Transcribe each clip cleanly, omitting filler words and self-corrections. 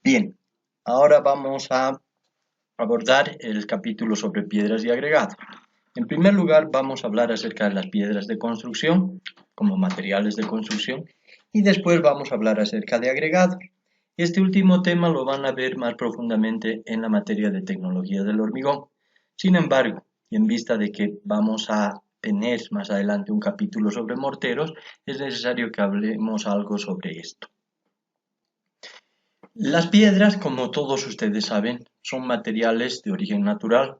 Bien, ahora vamos a abordar el capítulo sobre piedras y agregados. En primer lugar, vamos a hablar acerca de las piedras de construcción como materiales de construcción y después vamos a hablar acerca de agregados. Este último tema lo van a ver más profundamente en la materia de tecnología del hormigón. Sin embargo, y en vista de que vamos a tener más adelante un capítulo sobre morteros, es necesario que hablemos algo sobre esto. Las piedras, como todos ustedes saben, son materiales de origen natural,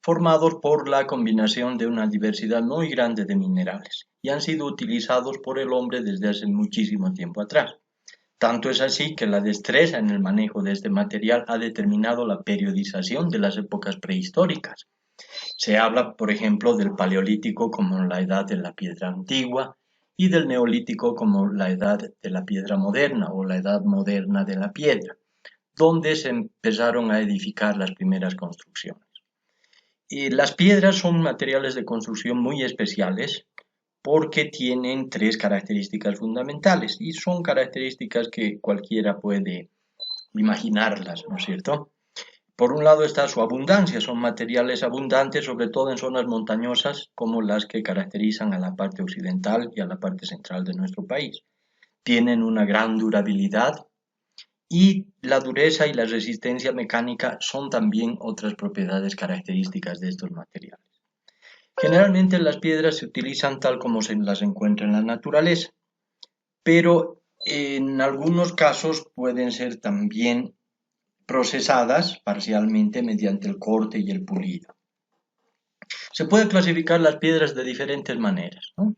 formados por la combinación de una diversidad muy grande de minerales, y han sido utilizados por el hombre desde hace muchísimo tiempo atrás. Tanto es así que la destreza en el manejo de este material ha determinado la periodización de las épocas prehistóricas. Se habla, por ejemplo, del Paleolítico como la edad de la piedra antigua y del Neolítico como la edad de la piedra moderna o la edad moderna de la piedra, donde se empezaron a edificar las primeras construcciones. Y las piedras son materiales de construcción muy especiales porque tienen tres características fundamentales y son características que cualquiera puede imaginarlas, ¿no es cierto? Por un lado está su abundancia, son materiales abundantes, sobre todo en zonas montañosas como las que caracterizan a la parte occidental y a la parte central de nuestro país. Tienen una gran durabilidad y la dureza y la resistencia mecánica son también otras propiedades características de estos materiales. Generalmente las piedras se utilizan tal como se las encuentra en la naturaleza, pero en algunos casos pueden ser también procesadas parcialmente mediante el corte y el pulido. Se puede clasificar las piedras de diferentes maneras, ¿no?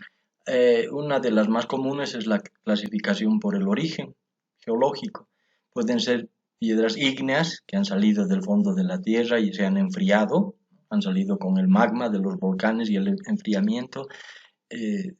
Una de las más comunes es la clasificación por el origen geológico. Pueden ser piedras ígneas que han salido del fondo de la tierra y se han enfriado, han salido con el magma de los volcanes y el enfriamiento eh,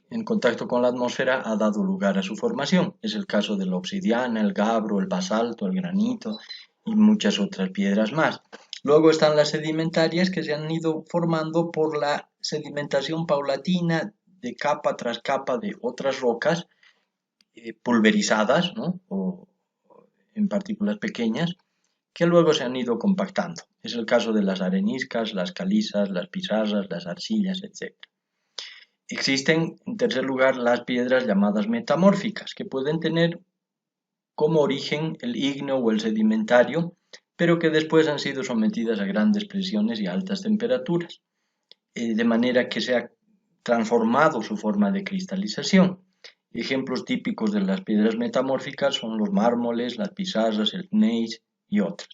en contacto con la atmósfera ha dado lugar a su formación. Es el caso de la obsidiana, el gabbro, el basalto, el granito y muchas otras piedras más. Luego están las sedimentarias que se han ido formando por la sedimentación paulatina de capa tras capa de otras rocas pulverizadas, ¿no? O en partículas pequeñas, que luego se han ido compactando. Es el caso de las areniscas, las calizas, las pizarras, las arcillas, etc. Existen, en tercer lugar, las piedras llamadas metamórficas, que pueden tener como origen el ígneo o el sedimentario, pero que después han sido sometidas a grandes presiones y altas temperaturas, de manera que se ha transformado su forma de cristalización. Ejemplos típicos de las piedras metamórficas son los mármoles, las pizarras, el gneiss y otras.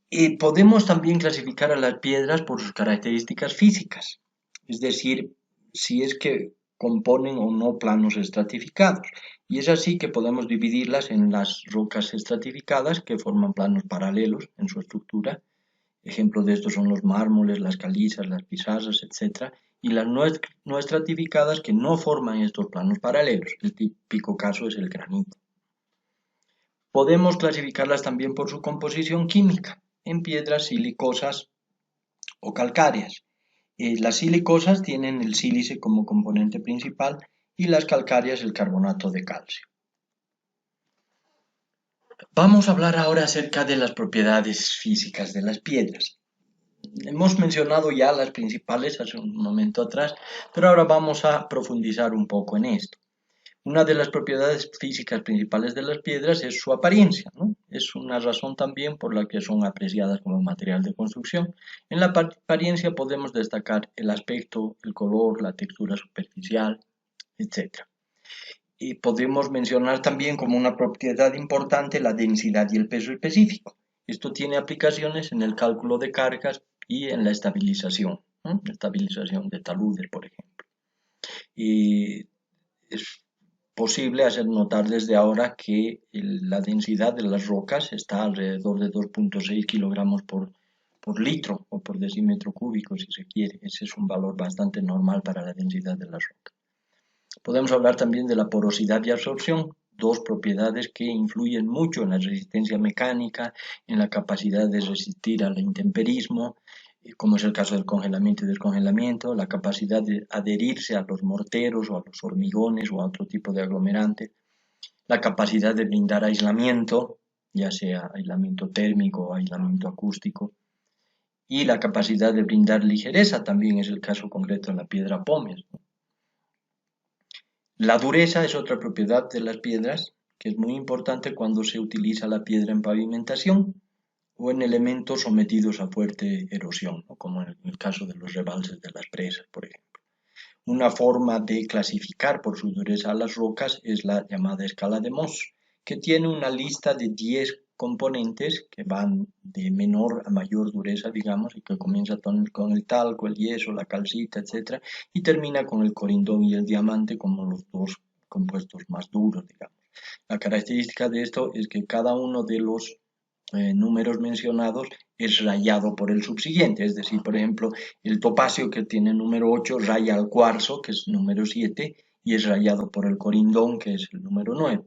Y podemos también clasificar a las piedras por sus características físicas, es decir, si es que componen o no planos estratificados. Y es así que podemos dividirlas en las rocas estratificadas que forman planos paralelos en su estructura. Ejemplos de estos son los mármoles, las calizas, las pizarras, etc. Y las no estratificadas que no forman estos planos paralelos. El típico caso es el granito. Podemos clasificarlas también por su composición química, en piedras silicosas o calcáreas. Las silicosas tienen el sílice como componente principal y las calcáreas el carbonato de calcio. Vamos a hablar ahora acerca de las propiedades físicas de las piedras. Hemos mencionado ya las principales hace un momento atrás, pero ahora vamos a profundizar un poco en esto. Una de las propiedades físicas principales de las piedras es su apariencia, ¿no? Es una razón también por la que son apreciadas como material de construcción. En la apariencia podemos destacar el aspecto, el color, la textura superficial, etc. Y podemos mencionar también como una propiedad importante la densidad y el peso específico. Esto tiene aplicaciones en el cálculo de cargas y en la estabilización, ¿no? La estabilización de taludes, por ejemplo. Y es posible hacer notar desde ahora que la densidad de las rocas está alrededor de 2,6 kilogramos por litro o por decímetro cúbico, si se quiere. Ese es un valor bastante normal para la densidad de las rocas. Podemos hablar también de la porosidad y absorción, dos propiedades que influyen mucho en la resistencia mecánica, en la capacidad de resistir al intemperismo, como es el caso del congelamiento y descongelamiento, la capacidad de adherirse a los morteros o a los hormigones o a otro tipo de aglomerante. la capacidad de brindar aislamiento, ya sea aislamiento térmico o aislamiento acústico, y la capacidad de brindar ligereza, también es el caso concreto de la piedra pómez. La dureza es otra propiedad de las piedras que es muy importante cuando se utiliza la piedra en pavimentación o en elementos sometidos a fuerte erosión, ¿no? Como en el caso de los rebalses de las presas, por ejemplo. Una forma de clasificar por su dureza a las rocas es la llamada escala de Mohs, que tiene una lista de 10 componentes que van de menor a mayor dureza, digamos, y que comienza con el talco, el yeso, la calcita, etc., y termina con el corindón y el diamante como los dos compuestos más duros, digamos. La característica de esto es que cada uno de los números mencionados es rayado por el subsiguiente, es decir, por ejemplo, el topacio que tiene número 8 raya al cuarzo, que es número 7, y es rayado por el corindón, que es el número 9.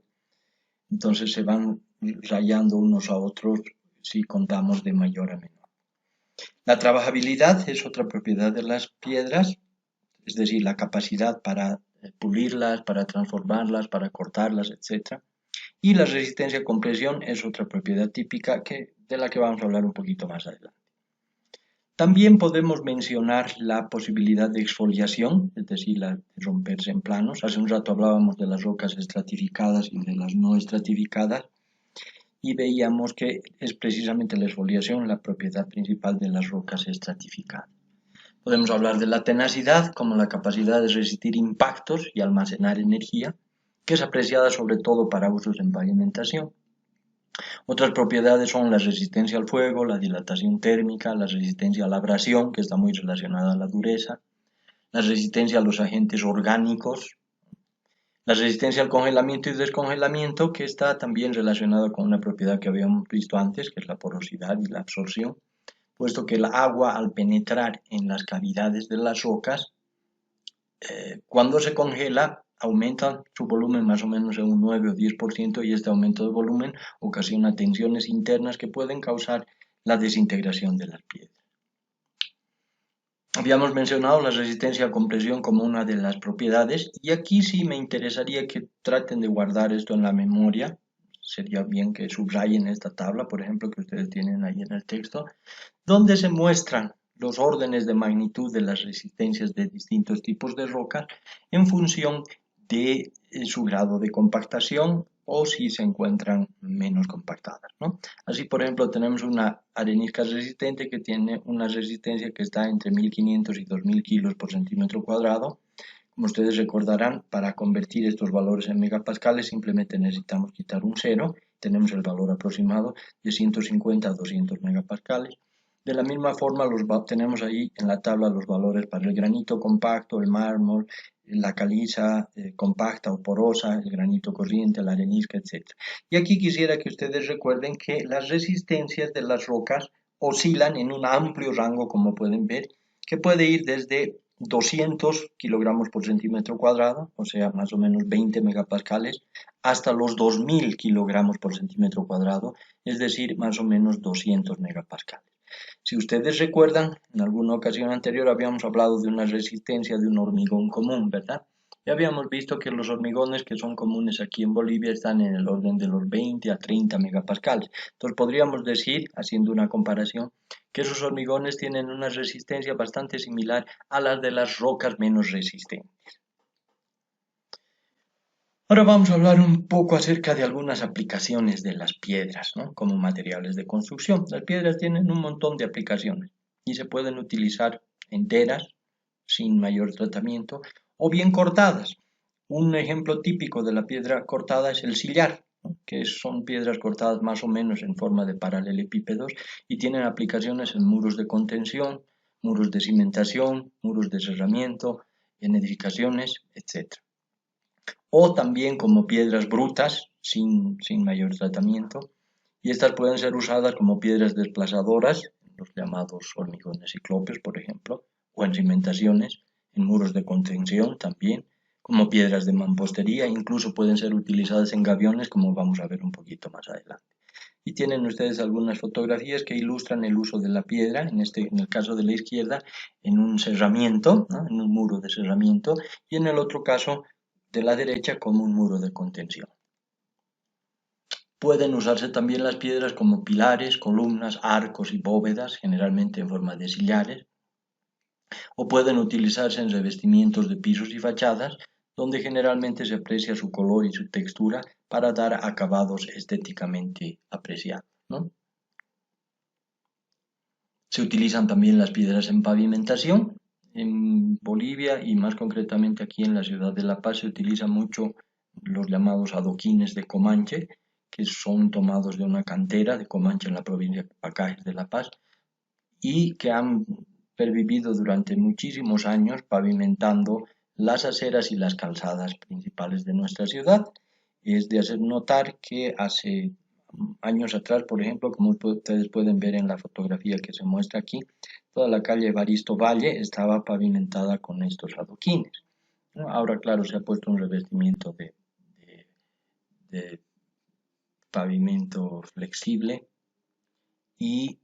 Entonces se van rayando unos a otros si contamos de mayor a menor. La trabajabilidad es otra propiedad de las piedras, es decir, la capacidad para pulirlas, para transformarlas, para cortarlas, etc. Y la resistencia a compresión es otra propiedad típica de la que vamos a hablar un poquito más adelante. También podemos mencionar la posibilidad de exfoliación, es decir, la de romperse en planos. Hace un rato hablábamos de las rocas estratificadas y de las no estratificadas y veíamos que es precisamente la exfoliación la propiedad principal de las rocas estratificadas. Podemos hablar de la tenacidad como la capacidad de resistir impactos y almacenar energía, que es apreciada sobre todo para usos en pavimentación. Otras propiedades son la resistencia al fuego, la dilatación térmica, la resistencia a la abrasión, que está muy relacionada a la dureza, la resistencia a los agentes orgánicos, la resistencia al congelamiento y descongelamiento, que está también relacionada con una propiedad que habíamos visto antes, que es la porosidad y la absorción, puesto que el agua al penetrar en las cavidades de las rocas, cuando se congela, aumenta su volumen más o menos en un 9 o 10% y este aumento de volumen ocasiona tensiones internas que pueden causar la desintegración de las piedras. Habíamos mencionado la resistencia a compresión como una de las propiedades y aquí sí me interesaría que traten de guardar esto en la memoria. Sería bien que subrayen esta tabla, por ejemplo, que ustedes tienen ahí en el texto, donde se muestran los órdenes de magnitud de las resistencias de distintos tipos de rocas en función de su grado de compactación o si se encuentran menos compactadas, ¿no? Así, por ejemplo, tenemos una arenisca resistente que tiene una resistencia que está entre 1500 y 2000 kilos por centímetro cuadrado. Como ustedes recordarán, para convertir estos valores en megapascales simplemente necesitamos quitar un cero. Tenemos el valor aproximado de 150 a 200 megapascales. De la misma forma, tenemos ahí en la tabla los valores para el granito compacto, el mármol, la caliza compacta o porosa, el granito corriente, la arenisca, etc. Y aquí quisiera que ustedes recuerden que las resistencias de las rocas oscilan en un amplio rango, como pueden ver, que puede ir desde 200 kilogramos por centímetro cuadrado, o sea, más o menos 20 megapascales, hasta los 2000 kilogramos por centímetro cuadrado, es decir, más o menos 200 megapascales. Si ustedes recuerdan, en alguna ocasión anterior habíamos hablado de una resistencia de un hormigón común, ¿verdad? Ya habíamos visto que los hormigones que son comunes aquí en Bolivia están en el orden de los 20 a 30 megapascales. Entonces podríamos decir, haciendo una comparación, que esos hormigones tienen una resistencia bastante similar a las de las rocas menos resistentes. Ahora vamos a hablar un poco acerca de algunas aplicaciones de las piedras, ¿no? Como materiales de construcción. Las piedras tienen un montón de aplicaciones y se pueden utilizar enteras, sin mayor tratamiento, o bien cortadas. Un ejemplo típico de la piedra cortada es el sillar, ¿no? Que son piedras cortadas más o menos en forma de paralelepípedos y tienen aplicaciones en muros de contención, muros de cimentación, muros de cerramiento, en edificaciones, etc. O también como piedras brutas, sin mayor tratamiento, y estas pueden ser usadas como piedras desplazadoras, los llamados hormigones cíclopes, por ejemplo, o en cimentaciones, en muros de contención también, como piedras de mampostería, incluso pueden ser utilizadas en gaviones, como vamos a ver un poquito más adelante. Y tienen ustedes algunas fotografías que ilustran el uso de la piedra, en el caso de la izquierda, en un cerramiento, ¿no? En un muro de cerramiento, y en el otro caso de la derecha como un muro de contención. Pueden usarse también las piedras como pilares, columnas, arcos y bóvedas, generalmente en forma de sillares, o pueden utilizarse en revestimientos de pisos y fachadas, donde generalmente se aprecia su color y su textura para dar acabados estéticamente apreciados, ¿no? Se utilizan también las piedras en pavimentación. En Bolivia y más concretamente aquí en la ciudad de La Paz se utilizan mucho los llamados adoquines de Comanche, que son tomados de una cantera de Comanche en la provincia de Pacajes de La Paz y que han pervivido durante muchísimos años pavimentando las aceras y las calzadas principales de nuestra ciudad. Es de hacer notar que hace años atrás, por ejemplo, como ustedes pueden ver en la fotografía que se muestra aquí, toda la calle Evaristo Valle estaba pavimentada con estos adoquines, ¿no? Ahora, claro, se ha puesto un revestimiento de pavimento flexible y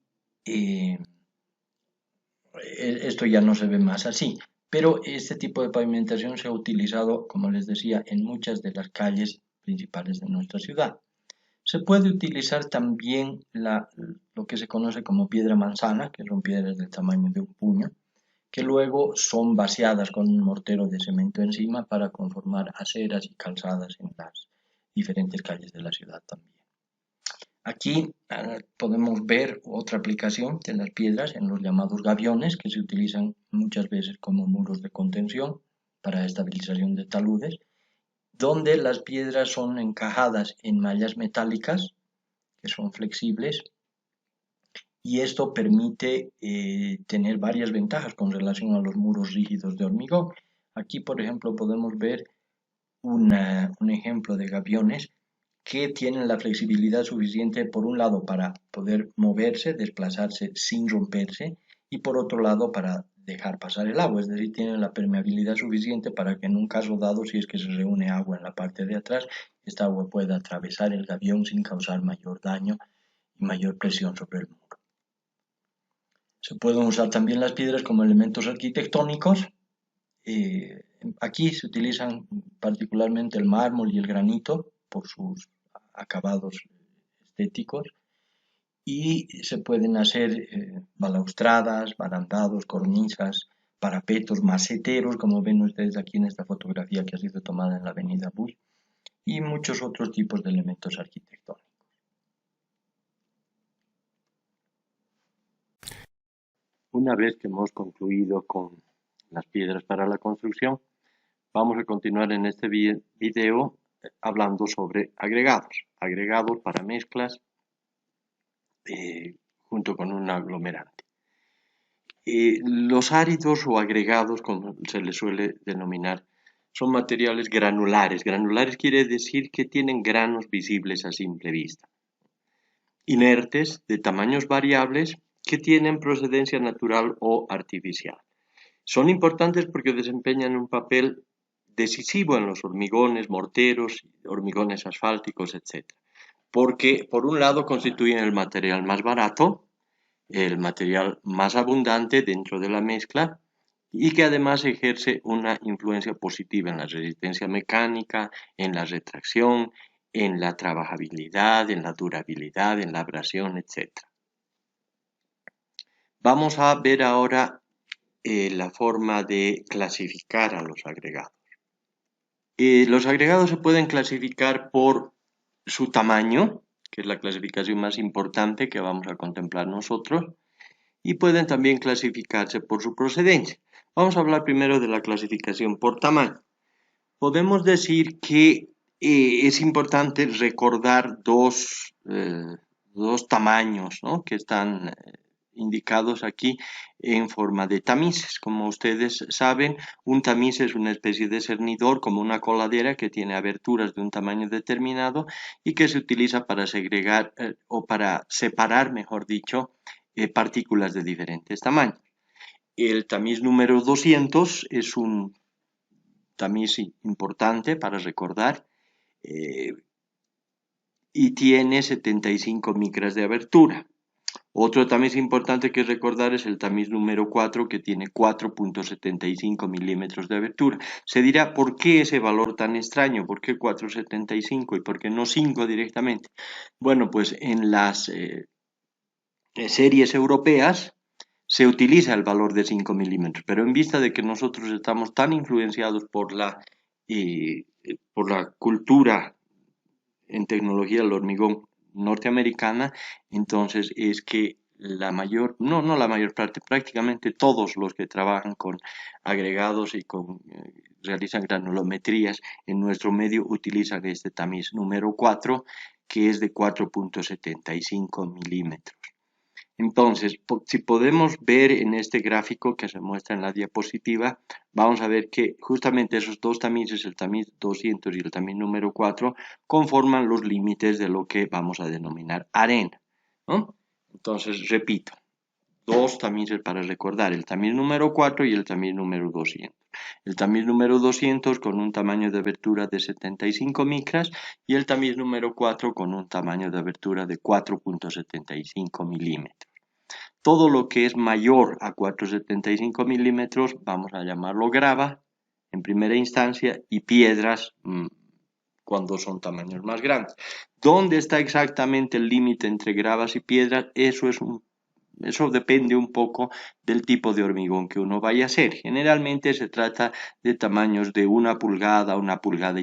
esto ya no se ve más así, pero este tipo de pavimentación se ha utilizado, como les decía, en muchas de las calles principales de nuestra ciudad. Se puede utilizar también lo que se conoce como piedra manzana, que son piedras del tamaño de un puño, que luego son vaciadas con un mortero de cemento encima para conformar aceras y calzadas en las diferentes calles de la ciudad también. Aquí podemos ver otra aplicación de las piedras en los llamados gaviones, que se utilizan muchas veces como muros de contención para estabilización de taludes, donde las piedras son encajadas en mallas metálicas que son flexibles y esto permite tener varias ventajas con relación a los muros rígidos de hormigón. Aquí, por ejemplo, podemos ver un ejemplo de gaviones que tienen la flexibilidad suficiente, por un lado, para poder moverse, desplazarse sin romperse, y por otro lado, para dejar pasar el agua, es decir, tienen la permeabilidad suficiente para que en un caso dado, si es que se reúne agua en la parte de atrás, esta agua pueda atravesar el gavión sin causar mayor daño y mayor presión sobre el muro. Se pueden usar también las piedras como elementos arquitectónicos. Aquí se utilizan particularmente el mármol y el granito por sus acabados estéticos y se pueden hacer balaustradas, barandados, cornisas, parapetos, maceteros, como ven ustedes aquí en esta fotografía que ha sido tomada en la avenida Bush, y muchos otros tipos de elementos arquitectónicos. Una vez que hemos concluido con las piedras para la construcción, vamos a continuar en este video hablando sobre agregados para mezclas junto con un aglomerante. Los áridos o agregados, como se les suele denominar, son materiales granulares. Granulares quiere decir que tienen granos visibles a simple vista. Inertes, de tamaños variables, que tienen procedencia natural o artificial. Son importantes porque desempeñan un papel decisivo en los hormigones, morteros, hormigones asfálticos, etc. Porque, por un lado, constituyen el material más barato, el material más abundante dentro de la mezcla y que además ejerce una influencia positiva en la resistencia mecánica, en la retracción, en la trabajabilidad, en la durabilidad, en la abrasión, etc. Vamos a ver ahora la forma de clasificar a los agregados. Los agregados se pueden clasificar por su tamaño, que es la clasificación más importante que vamos a contemplar nosotros, y pueden también clasificarse por su procedencia. Vamos a hablar primero de la clasificación por tamaño. Podemos decir que es importante recordar dos tamaños, ¿no?, que están indicados aquí en forma de tamices. Como ustedes saben, un tamiz es una especie de cernidor como una coladera que tiene aberturas de un tamaño determinado y que se utiliza para segregar o para separar, mejor dicho, partículas de diferentes tamaños. El tamiz número 200 es un tamiz importante para recordar y tiene 75 micras de abertura. Otro tamiz importante que recordar es el tamiz número 4, que tiene 4.75 milímetros de abertura. Se dirá, ¿por qué ese valor tan extraño? ¿Por qué 4.75 y por qué no 5 directamente? Bueno, pues en las series europeas se utiliza el valor de 5 milímetros, pero en vista de que nosotros estamos tan influenciados por la cultura en tecnología del hormigón norteamericana, entonces es que la mayor, no la mayor parte, prácticamente todos los que trabajan con agregados y realizan granulometrías en nuestro medio utilizan este tamiz número 4, que es de 4.75 milímetros. Entonces, si podemos ver en este gráfico que se muestra en la diapositiva, vamos a ver que justamente esos dos tamices, el tamiz 200 y el tamiz número 4, conforman los límites de lo que vamos a denominar arena, ¿no? Entonces, repito, dos tamices para recordar, el tamiz número 4 y el tamiz número 200. El tamiz número 200 con un tamaño de abertura de 75 micras y el tamiz número 4 con un tamaño de abertura de 4.75 milímetros. Todo lo que es mayor a 4,75 milímetros vamos a llamarlo grava en primera instancia y piedras cuando son tamaños más grandes. ¿Dónde está exactamente el límite entre gravas y piedras? Eso depende un poco del tipo de hormigón que uno vaya a hacer. Generalmente se trata de tamaños de 1 pulgada, 1,5 pulgadas,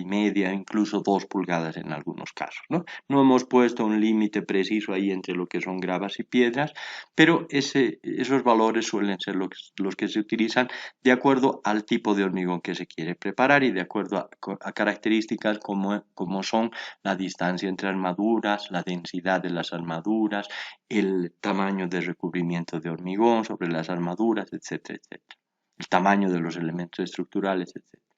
incluso 2 pulgadas en algunos casos, ¿no? No hemos puesto un límite preciso ahí entre lo que son gravas y piedras, pero esos valores suelen ser los que se utilizan de acuerdo al tipo de hormigón que se quiere preparar y de acuerdo a características como son la distancia entre armaduras, la densidad de las armaduras, el tamaño de recubrimiento de hormigón sobre las armaduras, etcétera, etcétera. El tamaño de los elementos estructurales, etcétera.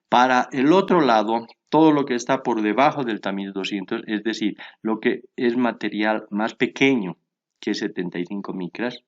Para el otro lado, todo lo que está por debajo del tamiz 200, es decir, lo que es material más pequeño que 75 micras,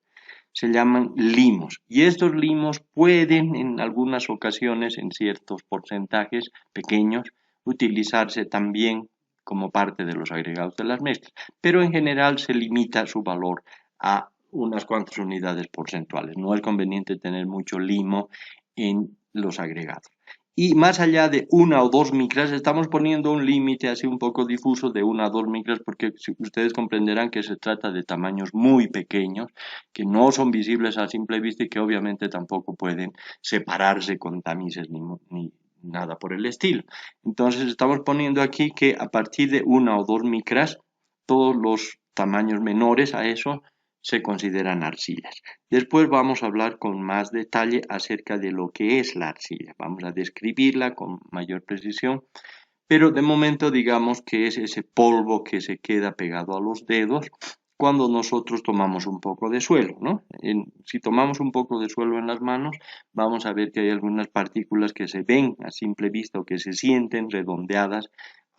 se llaman limos. Y estos limos pueden en algunas ocasiones, en ciertos porcentajes pequeños, utilizarse también como parte de los agregados de las mezclas, pero en general se limita su valor a unas cuantas unidades porcentuales. No es conveniente tener mucho limo en los agregados. Y más allá de 1 o 2 micras, estamos poniendo un límite así un poco difuso de 1 a 2 micras, porque ustedes comprenderán que se trata de tamaños muy pequeños, que no son visibles a simple vista y que obviamente tampoco pueden separarse con tamices ni nada por el estilo. Entonces estamos poniendo aquí que a partir de 1 o 2 micras, todos los tamaños menores a eso se consideran arcillas. Después vamos a hablar con más detalle acerca de lo que es la arcilla. Vamos a describirla con mayor precisión, pero de momento digamos que es ese polvo que se queda pegado a los dedos cuando nosotros tomamos un poco de suelo, ¿no? Si tomamos un poco de suelo en las manos, vamos a ver que hay algunas partículas que se ven a simple vista o que se sienten redondeadas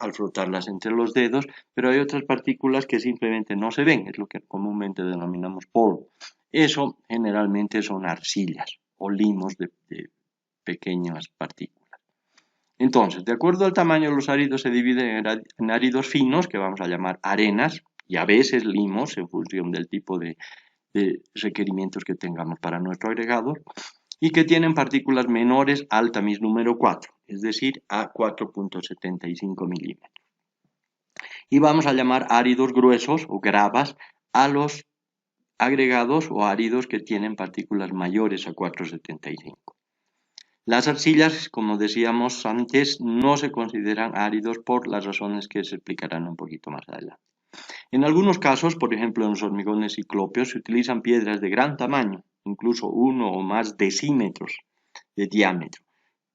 al frotarlas entre los dedos, pero hay otras partículas que simplemente no se ven, es lo que comúnmente denominamos polvo. Eso generalmente son arcillas o limos de pequeñas partículas. Entonces, de acuerdo al tamaño de los áridos se dividen en áridos finos, que vamos a llamar arenas, y a veces limos en función del tipo de requerimientos que tengamos para nuestro agregado, y que tienen partículas menores al tamiz número 4, es decir, a 4.75 milímetros. Y vamos a llamar áridos gruesos o gravas a los agregados o áridos que tienen partículas mayores a 4.75. Las arcillas, como decíamos antes, no se consideran áridos por las razones que se explicarán un poquito más adelante. En algunos casos, por ejemplo en los hormigones ciclópeos, se utilizan piedras de gran tamaño, incluso 1 o más decímetros de diámetro,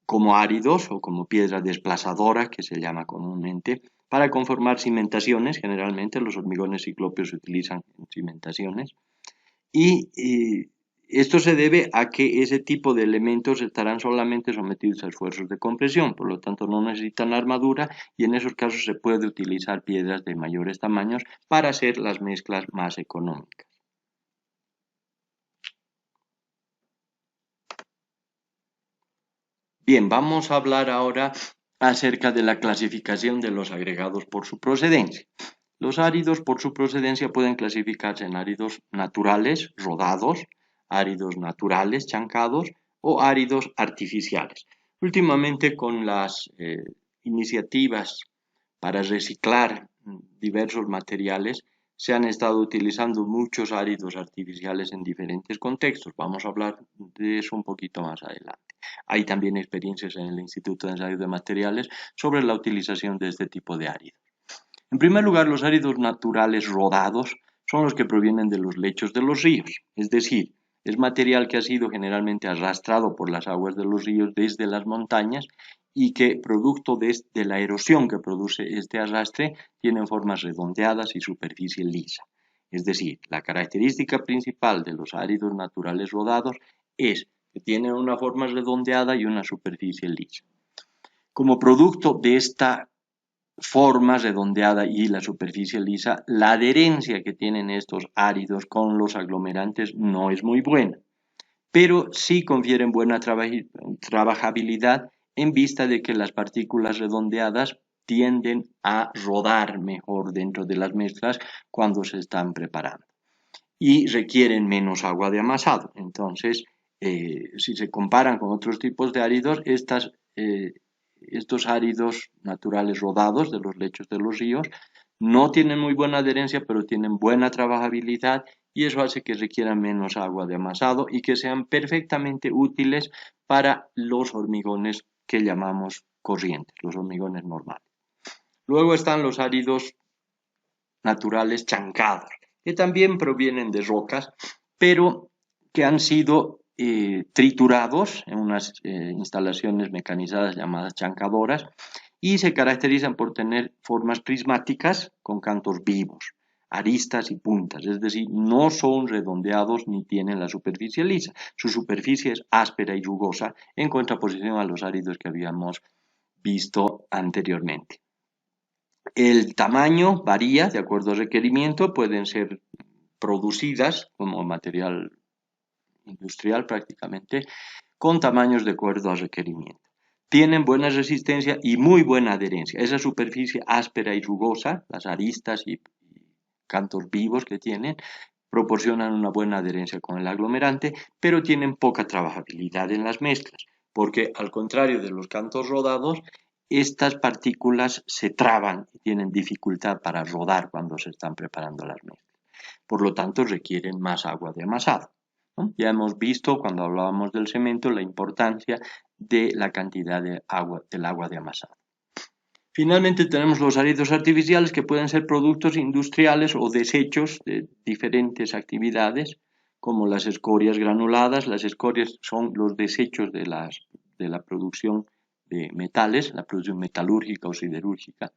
como áridos o como piedra desplazadora, que se llama comúnmente, para conformar cimentaciones. Generalmente los hormigones ciclópeos se utilizan en cimentaciones. Y esto se debe a que ese tipo de elementos estarán solamente sometidos a esfuerzos de compresión, por lo tanto no necesitan armadura y en esos casos se puede utilizar piedras de mayores tamaños para hacer las mezclas más económicas. Bien, vamos a hablar ahora acerca de la clasificación de los agregados por su procedencia. Los áridos por su procedencia pueden clasificarse en áridos naturales, rodados, áridos naturales, chancados o áridos artificiales. Últimamente con las iniciativas para reciclar diversos materiales se han estado utilizando muchos áridos artificiales en diferentes contextos. Vamos a hablar de eso un poquito más adelante. Hay también experiencias en el Instituto de Ensayo de Materiales sobre la utilización de este tipo de áridos. En primer lugar, los áridos naturales rodados son los que provienen de los lechos de los ríos, es decir, es material que ha sido generalmente arrastrado por las aguas de los ríos desde las montañas y que, producto de la erosión que produce este arrastre, tienen formas redondeadas y superficie lisa. Es decir, la característica principal de los áridos naturales rodados es que tienen una forma redondeada y una superficie lisa. Como producto de esta forma redondeada y la superficie lisa, la adherencia que tienen estos áridos con los aglomerantes no es muy buena, pero sí confieren buena trabajabilidad en vista de que las partículas redondeadas tienden a rodar mejor dentro de las mezclas cuando se están preparando y requieren menos agua de amasado. Entonces, si se comparan con otros tipos de áridos, estos áridos naturales rodados de los lechos de los ríos no tienen muy buena adherencia, pero tienen buena trabajabilidad y eso hace que requieran menos agua de amasado y que sean perfectamente útiles para los hormigones que llamamos corrientes, los hormigones normales. Luego están los áridos naturales chancados, que también provienen de rocas, pero que han sido triturados en unas instalaciones mecanizadas llamadas chancadoras y se caracterizan por tener formas prismáticas con cantos vivos, aristas y puntas, es decir, no son redondeados ni tienen la superficie lisa, su superficie es áspera y rugosa en contraposición a los áridos que habíamos visto anteriormente. El tamaño varía de acuerdo al requerimiento, pueden ser producidas como material industrial prácticamente, con tamaños de acuerdo al requerimiento. Tienen buena resistencia y muy buena adherencia. Esa superficie áspera y rugosa, las aristas y cantos vivos que tienen, proporcionan una buena adherencia con el aglomerante, pero tienen poca trabajabilidad en las mezclas, porque al contrario de los cantos rodados, estas partículas se traban y tienen dificultad para rodar cuando se están preparando las mezclas. Por lo tanto, requieren más agua de amasado, ¿no? Ya hemos visto cuando hablábamos del cemento la importancia de la cantidad de agua, del agua de amasado. Finalmente tenemos los áridos artificiales que pueden ser productos industriales o desechos de diferentes actividades, como las escorias granuladas. Las escorias son los desechos de la producción de metales, la producción metalúrgica o siderúrgica.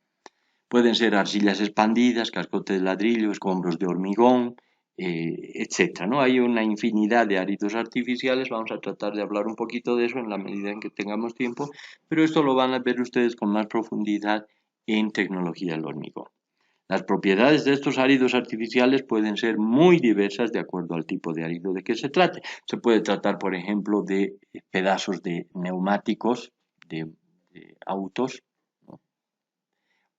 Pueden ser arcillas expandidas, cascotes de ladrillo, escombros de hormigón, etc. ¿no? Hay una infinidad de áridos artificiales, vamos a tratar de hablar un poquito de eso en la medida en que tengamos tiempo, pero esto lo van a ver ustedes con más profundidad en tecnología del hormigón. Las propiedades de estos áridos artificiales pueden ser muy diversas de acuerdo al tipo de árido de que se trate. Se puede tratar, por ejemplo, de pedazos de neumáticos, de autos, ¿no?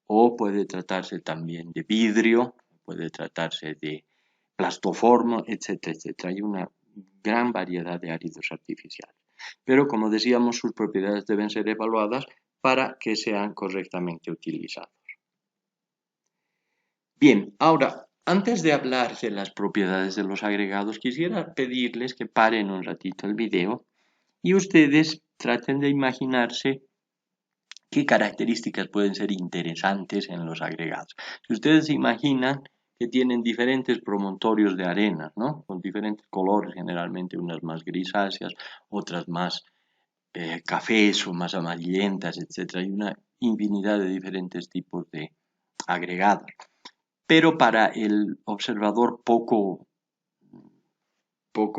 O puede tratarse también de vidrio, puede tratarse de plastoformo, etcétera, etcétera. Hay una gran variedad de áridos artificiales. Pero, como decíamos, sus propiedades deben ser evaluadas para que sean correctamente utilizados. Bien, ahora, antes de hablar de las propiedades de los agregados, quisiera pedirles que paren un ratito el video y ustedes traten de imaginarse qué características pueden ser interesantes en los agregados. Si ustedes se imaginan que tienen diferentes promontorios de arena, ¿no? Con diferentes colores, generalmente unas más grisáceas, otras más cafés o más amarillentas, etc. Hay una infinidad de diferentes tipos de agregados. Pero para el observador poco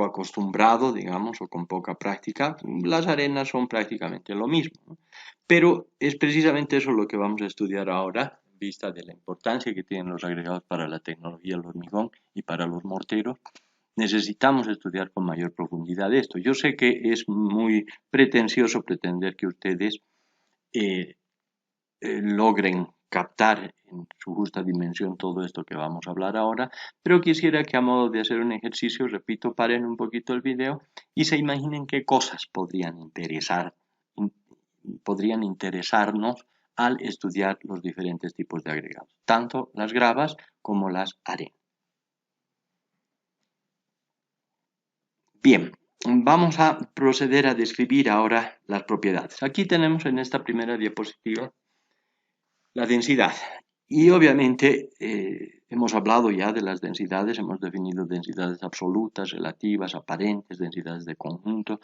acostumbrado, digamos, o con poca práctica, las arenas son prácticamente lo mismo, ¿no? Pero es precisamente eso lo que vamos a estudiar ahora, en vista de la importancia que tienen los agregados para la tecnología del hormigón y para los morteros. Necesitamos estudiar con mayor profundidad esto. Yo sé que es muy pretencioso pretender que ustedes logren captar en su justa dimensión todo esto que vamos a hablar ahora, pero quisiera que a modo de hacer un ejercicio, repito, paren un poquito el video y se imaginen qué cosas podrían interesarnos al estudiar los diferentes tipos de agregados, tanto las gravas como las arenas. Bien, vamos a proceder a describir ahora las propiedades. Aquí tenemos en esta primera diapositiva la densidad. Y obviamente hemos hablado ya de las densidades, hemos definido densidades absolutas, relativas, aparentes, densidades de conjunto,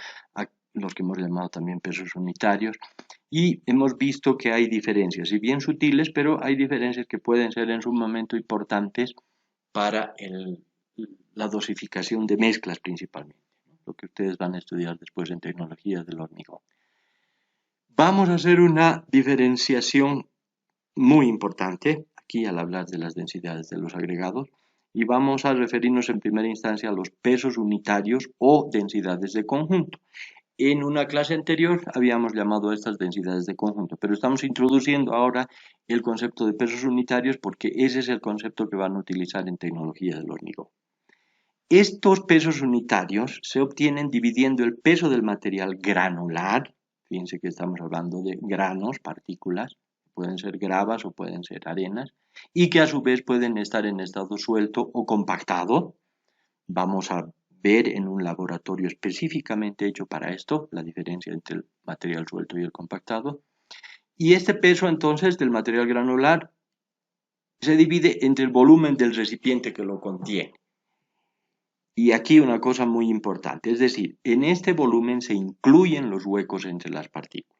los que hemos llamado también pesos unitarios, y hemos visto que hay diferencias, si bien sutiles, pero hay diferencias que pueden ser en su momento importantes para la dosificación de mezclas principalmente, ¿no? Lo que ustedes van a estudiar después en tecnologías del hormigón. Vamos a hacer una diferenciación muy importante aquí al hablar de las densidades de los agregados y vamos a referirnos en primera instancia a los pesos unitarios o densidades de conjunto. En una clase anterior habíamos llamado a estas densidades de conjunto, pero estamos introduciendo ahora el concepto de pesos unitarios porque ese es el concepto que van a utilizar en tecnología del hormigón. Estos pesos unitarios se obtienen dividiendo el peso del material granular, fíjense que estamos hablando de granos, partículas, pueden ser gravas o pueden ser arenas, y que a su vez pueden estar en estado suelto o compactado. Vamos a ver en un laboratorio específicamente hecho para esto la diferencia entre el material suelto y el compactado. Y este peso entonces del material granular se divide entre el volumen del recipiente que lo contiene. Y aquí una cosa muy importante, es decir, en este volumen se incluyen los huecos entre las partículas.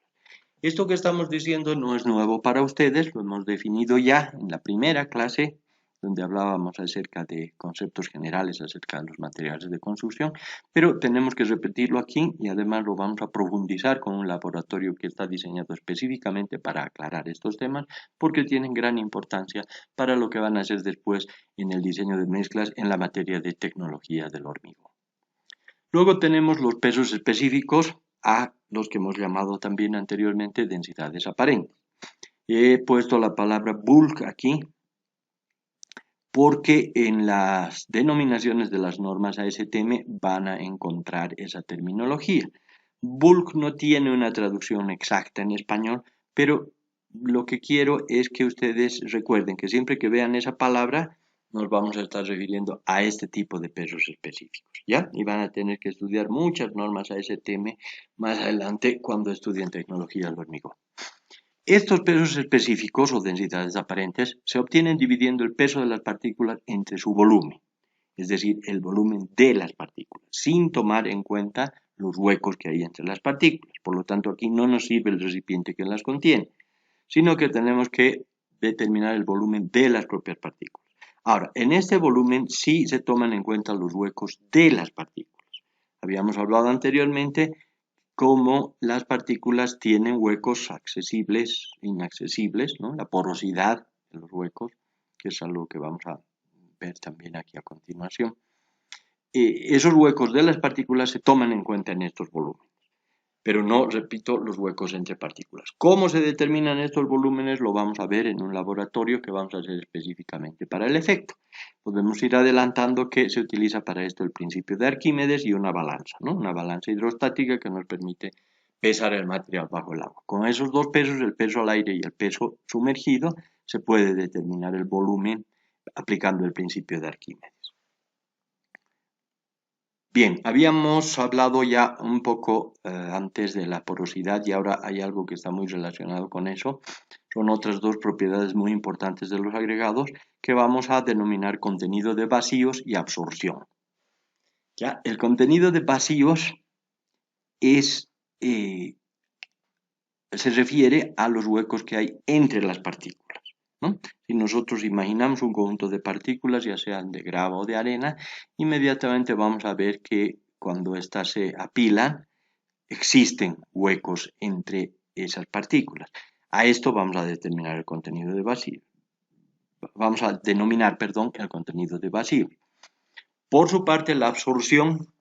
Esto que estamos diciendo no es nuevo para ustedes, lo hemos definido ya en la primera clase, donde hablábamos acerca de conceptos generales acerca de los materiales de construcción, pero tenemos que repetirlo aquí y además lo vamos a profundizar con un laboratorio que está diseñado específicamente para aclarar estos temas, porque tienen gran importancia para lo que van a hacer después en el diseño de mezclas en la materia de tecnología del hormigón. Luego tenemos los pesos específicos, a los que hemos llamado también anteriormente densidades aparentes. He puesto la palabra bulk aquí porque en las denominaciones de las normas ASTM van a encontrar esa terminología. Bulk no tiene una traducción exacta en español, pero lo que quiero es que ustedes recuerden que siempre que vean esa palabra nos vamos a estar refiriendo a este tipo de pesos específicos, ¿ya? Y van a tener que estudiar muchas normas ASTM más adelante cuando estudien tecnología del hormigón. Estos pesos específicos o densidades aparentes se obtienen dividiendo el peso de las partículas entre su volumen, es decir, el volumen de las partículas, sin tomar en cuenta los huecos que hay entre las partículas. Por lo tanto, aquí no nos sirve el recipiente que las contiene, sino que tenemos que determinar el volumen de las propias partículas. Ahora, en este volumen sí se toman en cuenta los huecos de las partículas. Habíamos hablado anteriormente cómo las partículas tienen huecos accesibles e inaccesibles, ¿no? La porosidad de los huecos, que es algo que vamos a ver también aquí a continuación. Esos huecos de las partículas se toman en cuenta en estos volúmenes, pero no, repito, los huecos entre partículas. ¿Cómo se determinan estos volúmenes? Lo vamos a ver en un laboratorio que vamos a hacer específicamente para el efecto. Podemos ir adelantando que se utiliza para esto el principio de Arquímedes y una balanza, ¿no? Una balanza hidrostática que nos permite pesar el material bajo el agua. Con esos dos pesos, el peso al aire y el peso sumergido, se puede determinar el volumen aplicando el principio de Arquímedes. Bien, habíamos hablado ya un poco antes de la porosidad y ahora hay algo que está muy relacionado con eso. Son otras dos propiedades muy importantes de los agregados que vamos a denominar contenido de vacíos y absorción. ¿Ya? El contenido de vacíos se refiere a los huecos que hay entre las partículas, ¿no? Si nosotros imaginamos un conjunto de partículas, ya sean de grava o de arena, inmediatamente vamos a ver que cuando éstas se apilan, existen huecos entre esas partículas. A esto vamos a determinar el contenido de vacío. Vamos a denominar, perdón, el contenido de vacío. Por su parte, la absorción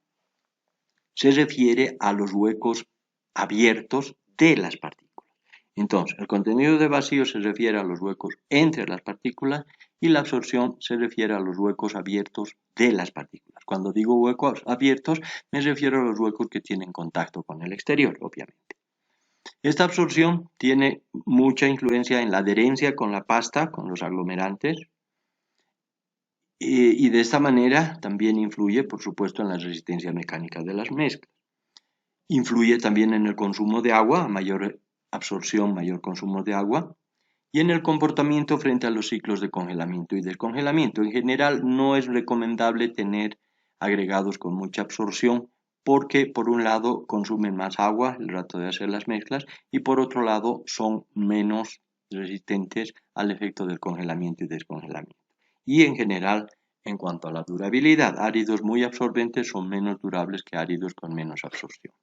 se refiere a los huecos abiertos de las partículas. Entonces, el contenido de vacío se refiere a los huecos entre las partículas y la absorción se refiere a los huecos abiertos de las partículas. Cuando digo huecos abiertos, me refiero a los huecos que tienen contacto con el exterior, obviamente. Esta absorción tiene mucha influencia en la adherencia con la pasta, con los aglomerantes, y de esta manera también influye, por supuesto, en la resistencia mecánica de las mezclas. Influye también en el consumo de agua, mayor absorción, mayor consumo de agua, y en el comportamiento frente a los ciclos de congelamiento y descongelamiento. En general, no es recomendable tener agregados con mucha absorción porque, por un lado, consumen más agua el rato de hacer las mezclas y, por otro lado, son menos resistentes al efecto del congelamiento y descongelamiento. Y, en general, en cuanto a la durabilidad, áridos muy absorbentes son menos durables que áridos con menos absorción.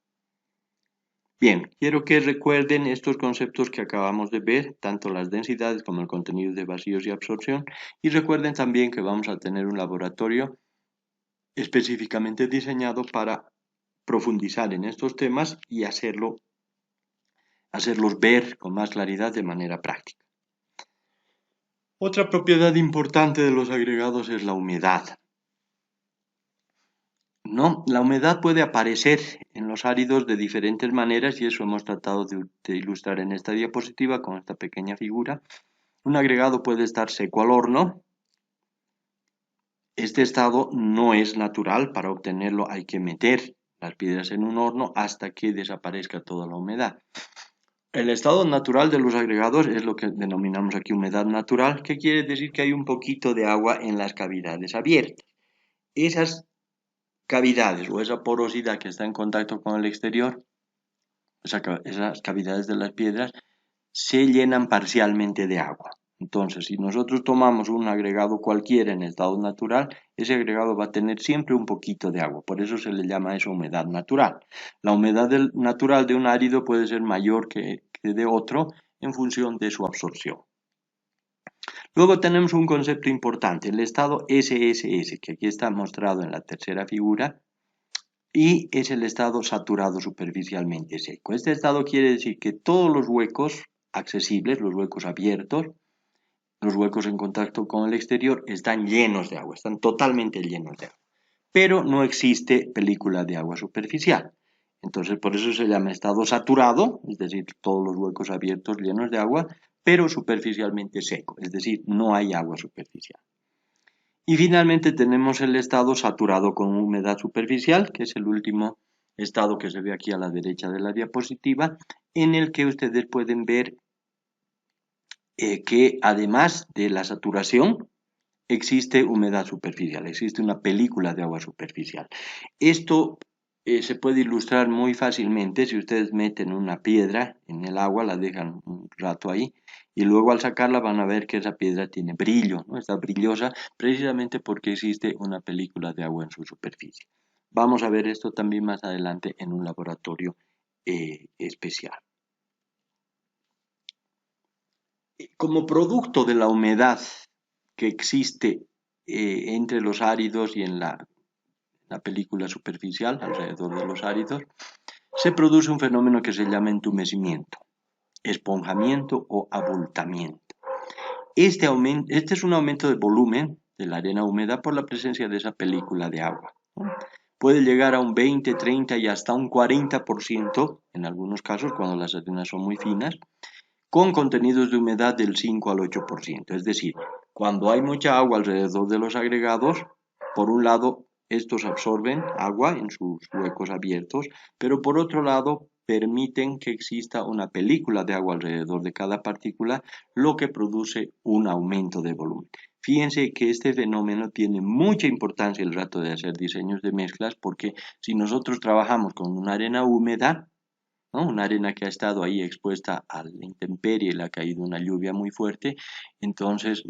Bien, quiero que recuerden estos conceptos que acabamos de ver, tanto las densidades como el contenido de vacíos y absorción, y recuerden también que vamos a tener un laboratorio específicamente diseñado para profundizar en estos temas y hacerlos ver con más claridad de manera práctica. Otra propiedad importante de los agregados es la humedad. No, la humedad puede aparecer en los áridos de diferentes maneras y eso hemos tratado de ilustrar en esta diapositiva con esta pequeña figura. Un agregado puede estar seco al horno. Este estado no es natural, para obtenerlo hay que meter las piedras en un horno hasta que desaparezca toda la humedad. El estado natural de los agregados es lo que denominamos aquí humedad natural, que quiere decir que hay un poquito de agua en las cavidades abiertas. Esas cavidades o esa porosidad que está en contacto con el exterior, esas cavidades de las piedras, se llenan parcialmente de agua. Entonces, si nosotros tomamos un agregado cualquiera en estado natural, ese agregado va a tener siempre un poquito de agua. Por eso se le llama eso humedad natural. La humedad natural de un árido puede ser mayor que de otro en función de su absorción. Luego tenemos un concepto importante, el estado SSS, que aquí está mostrado en la tercera figura, y es el estado saturado superficialmente seco. Este estado quiere decir que todos los huecos accesibles, los huecos abiertos, los huecos en contacto con el exterior, están llenos de agua, están totalmente llenos de agua. Pero no existe película de agua superficial. Entonces, por eso se llama estado saturado, es decir, todos los huecos abiertos llenos de agua, pero superficialmente seco, es decir, no hay agua superficial. Y finalmente tenemos el estado saturado con humedad superficial, que es el último estado que se ve aquí a la derecha de la diapositiva, en el que ustedes pueden ver que además de la saturación, existe humedad superficial, existe una película de agua superficial. Esto se puede ilustrar muy fácilmente si ustedes meten una piedra en el agua, la dejan un rato ahí y luego al sacarla van a ver que esa piedra tiene brillo, ¿no? Está brillosa precisamente porque existe una película de agua en su superficie. Vamos a ver esto también más adelante en un laboratorio especial. Como producto de la humedad que existe entre los áridos y en la película superficial alrededor de los áridos, se produce un fenómeno que se llama entumecimiento, esponjamiento o abultamiento. Este es un aumento de volumen de la arena húmeda por la presencia de esa película de agua, ¿no? Puede llegar a un 20, 30 y hasta un 40% en algunos casos cuando las arenas son muy finas, con contenidos de humedad del 5 al 8%. Es decir, cuando hay mucha agua alrededor de los agregados, por un lado, estos absorben agua en sus huecos abiertos, pero por otro lado, permiten que exista una película de agua alrededor de cada partícula, lo que produce un aumento de volumen. Fíjense que este fenómeno tiene mucha importancia el rato de hacer diseños de mezclas, porque si nosotros trabajamos con una arena húmeda, ¿no? Una arena que ha estado ahí expuesta a la intemperie, le ha caído una lluvia muy fuerte, entonces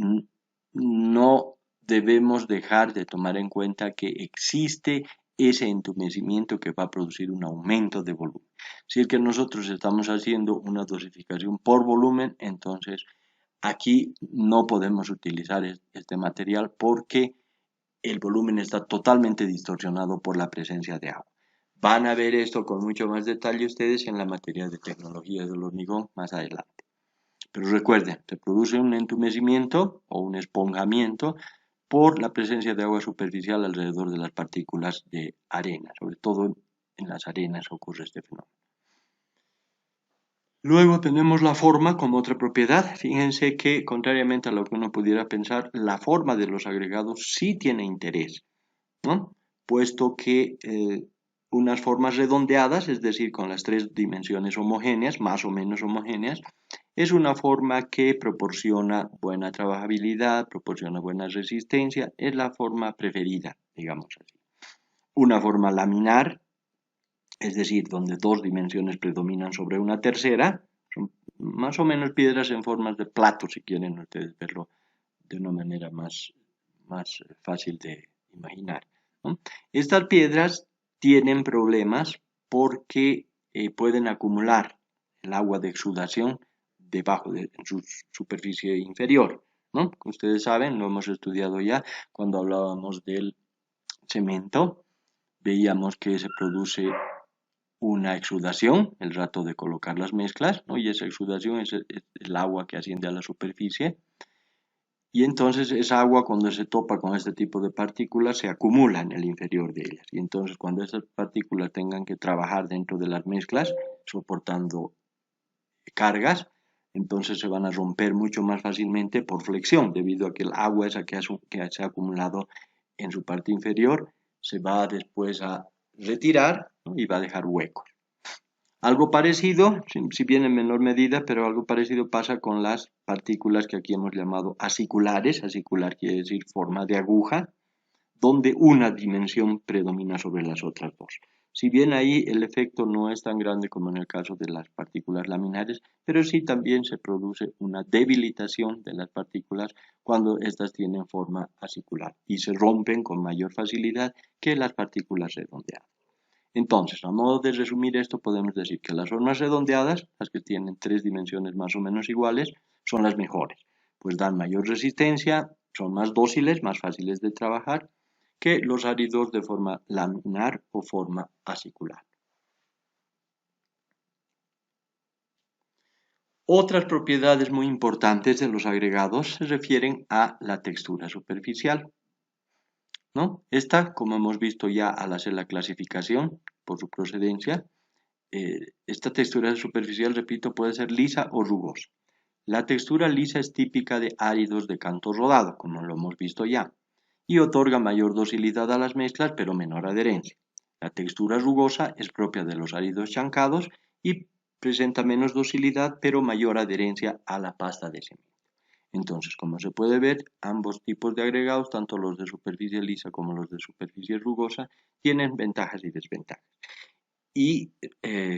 no debemos dejar de tomar en cuenta que existe ese entumecimiento que va a producir un aumento de volumen. Si es que nosotros estamos haciendo una dosificación por volumen, entonces aquí no podemos utilizar este material porque el volumen está totalmente distorsionado por la presencia de agua. Van a ver esto con mucho más detalle ustedes en la materia de tecnología del hormigón más adelante. Pero recuerden, se produce un entumecimiento o un esponjamiento por la presencia de agua superficial alrededor de las partículas de arena, sobre todo en las arenas ocurre este fenómeno. Luego tenemos la forma como otra propiedad. Fíjense que, contrariamente a lo que uno pudiera pensar, la forma de los agregados sí tiene interés, ¿no? Puesto que unas formas redondeadas, es decir, con las tres dimensiones homogéneas, más o menos homogéneas, es una forma que proporciona buena trabajabilidad, proporciona buena resistencia, es la forma preferida, digamos así. Una forma laminar, es decir, donde dos dimensiones predominan sobre una tercera, son más o menos piedras en formas de plato, si quieren ustedes verlo de una manera más fácil de imaginar, ¿no? Estas piedras tienen problemas porque pueden acumular el agua de exudación debajo de su superficie inferior, ¿no? Ustedes saben, lo hemos estudiado ya cuando hablábamos del cemento, veíamos que se produce una exudación el rato de colocar las mezclas, ¿no? Y esa exudación es el agua que asciende a la superficie. Y entonces esa agua cuando se topa con este tipo de partículas se acumula en el inferior de ellas. Y entonces cuando esas partículas tengan que trabajar dentro de las mezclas, soportando cargas, entonces se van a romper mucho más fácilmente por flexión, debido a que el agua esa que se ha acumulado en su parte inferior se va después a retirar, ¿no? Y va a dejar huecos. Algo parecido, si bien en menor medida, pero algo parecido pasa con las partículas que aquí hemos llamado aciculares. Acicular quiere decir forma de aguja, donde una dimensión predomina sobre las otras dos. Si bien ahí el efecto no es tan grande como en el caso de las partículas laminares, pero sí también se produce una debilitación de las partículas cuando éstas tienen forma acicular y se rompen con mayor facilidad que las partículas redondeadas. Entonces, a modo de resumir esto, podemos decir que las formas redondeadas, las que tienen tres dimensiones más o menos iguales, son las mejores, pues dan mayor resistencia, son más dóciles, más fáciles de trabajar que los áridos de forma laminar o forma acicular. Otras propiedades muy importantes de los agregados se refieren a la textura superficial, ¿no? Esta, como hemos visto ya al hacer la clasificación por su procedencia, esta textura superficial, repito, puede ser lisa o rugosa. La textura lisa es típica de áridos de canto rodado, como lo hemos visto ya, y otorga mayor docilidad a las mezclas, pero menor adherencia. La textura rugosa es propia de los áridos chancados y presenta menos docilidad, pero mayor adherencia a la pasta de cemento. Entonces, como se puede ver, ambos tipos de agregados, tanto los de superficie lisa como los de superficie rugosa, tienen ventajas y desventajas. Y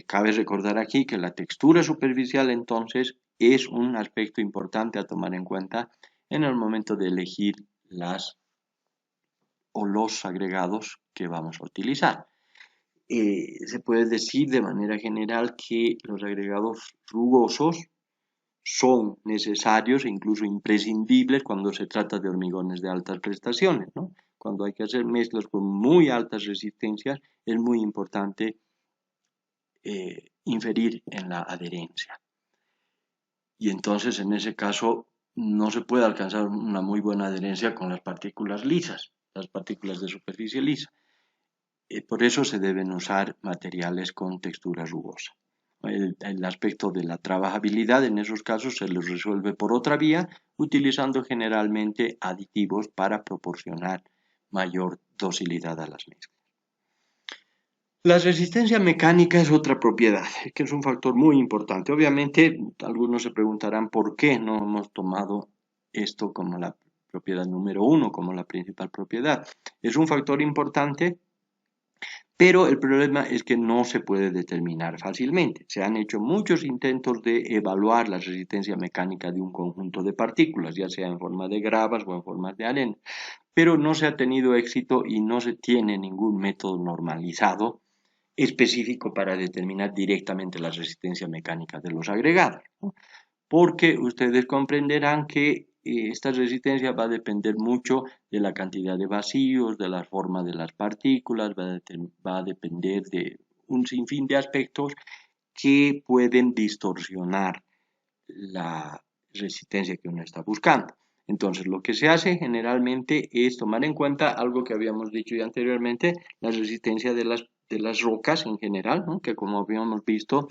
cabe recordar aquí que la textura superficial entonces es un aspecto importante a tomar en cuenta en el momento de elegir las o los agregados que vamos a utilizar. Se puede decir de manera general que los agregados rugosos son necesarios e incluso imprescindibles cuando se trata de hormigones de altas prestaciones, ¿no? Cuando hay que hacer mezclas con muy altas resistencias, es muy importante inferir en la adherencia. Y entonces en ese caso no se puede alcanzar una muy buena adherencia con las partículas lisas, las partículas de superficie lisa. Por eso se deben usar materiales con textura rugosa. El aspecto de la trabajabilidad en esos casos se les resuelve por otra vía, utilizando generalmente aditivos para proporcionar mayor docilidad a las mezclas. La resistencia mecánica es otra propiedad, que es un factor muy importante. Obviamente, algunos se preguntarán por qué no hemos tomado esto como la propiedad número uno, como la principal propiedad. Es un factor importante, pero el problema es que no se puede determinar fácilmente. Se han hecho muchos intentos de evaluar la resistencia mecánica de un conjunto de partículas, ya sea en forma de gravas o en forma de arena, pero no se ha tenido éxito y no se tiene ningún método normalizado específico para determinar directamente la resistencia mecánica de los agregados, ¿no? Porque ustedes comprenderán que esta resistencia va a depender mucho de la cantidad de vacíos, de la forma de las partículas, va a depender de un sinfín de aspectos que pueden distorsionar la resistencia que uno está buscando. Entonces, lo que se hace generalmente es tomar en cuenta algo que habíamos dicho ya anteriormente, la resistencia de las rocas en general, ¿no? Que como habíamos visto,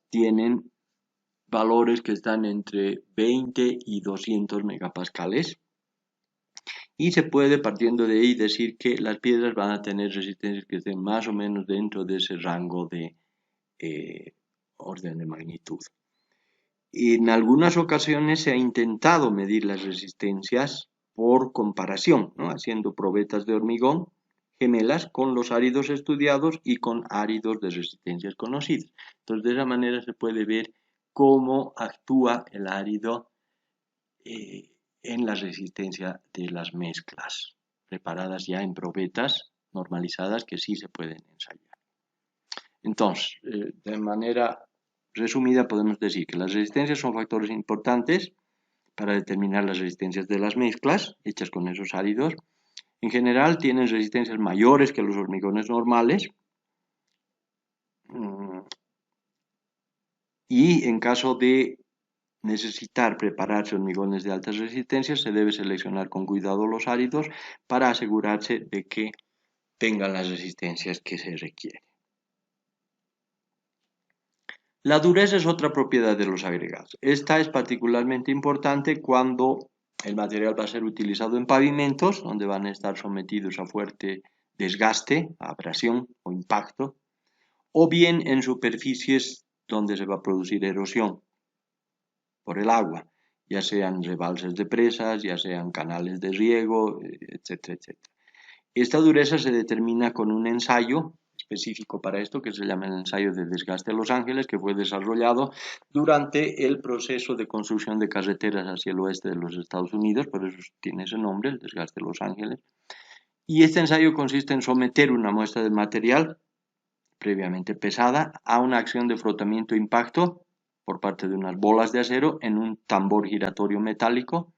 tienen valores que están entre 20 y 200 megapascales. Y se puede, partiendo de ahí, decir que las piedras van a tener resistencias que estén más o menos dentro de ese rango de orden de magnitud. En algunas ocasiones se ha intentado medir las resistencias por comparación, ¿no? Haciendo probetas de hormigón gemelas con los áridos estudiados y con áridos de resistencias conocidas. Entonces, de esa manera se puede ver cómo actúa el árido en la resistencia de las mezclas preparadas ya en probetas normalizadas que sí se pueden ensayar. Entonces, de manera resumida, podemos decir que las resistencias son factores importantes para determinar las resistencias de las mezclas hechas con esos áridos. En general, tienen resistencias mayores que los hormigones normales. Y en caso de necesitar prepararse hormigones de altas resistencias, se debe seleccionar con cuidado los áridos para asegurarse de que tengan las resistencias que se requieren. La dureza es otra propiedad de los agregados. Esta es particularmente importante cuando el material va a ser utilizado en pavimentos, donde van a estar sometidos a fuerte desgaste, a abrasión o impacto, o bien en superficies donde se va a producir erosión por el agua, ya sean rebalses de presas, ya sean canales de riego, etcétera, etcétera. Esta dureza se determina con un ensayo específico para esto, que se llama el ensayo de desgaste de Los Ángeles, que fue desarrollado durante el proceso de construcción de carreteras hacia el oeste de los Estados Unidos, por eso tiene ese nombre, el desgaste de Los Ángeles. Y este ensayo consiste en someter una muestra de material previamente pesada a una acción de frotamiento e impacto por parte de unas bolas de acero en un tambor giratorio metálico,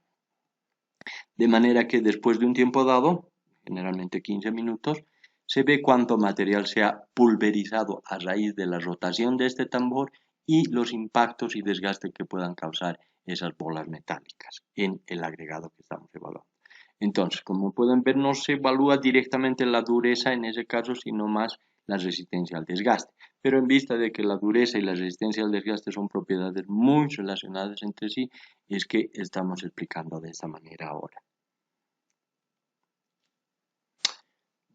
de manera que después de un tiempo dado, generalmente 15 minutos, se ve cuánto material se ha pulverizado a raíz de la rotación de este tambor y los impactos y desgaste que puedan causar esas bolas metálicas en el agregado que estamos evaluando. Entonces, como pueden ver, no se evalúa directamente la dureza en ese caso, sino más la resistencia al desgaste. Pero en vista de que la dureza y la resistencia al desgaste son propiedades muy relacionadas entre sí, es que estamos explicando de esta manera ahora.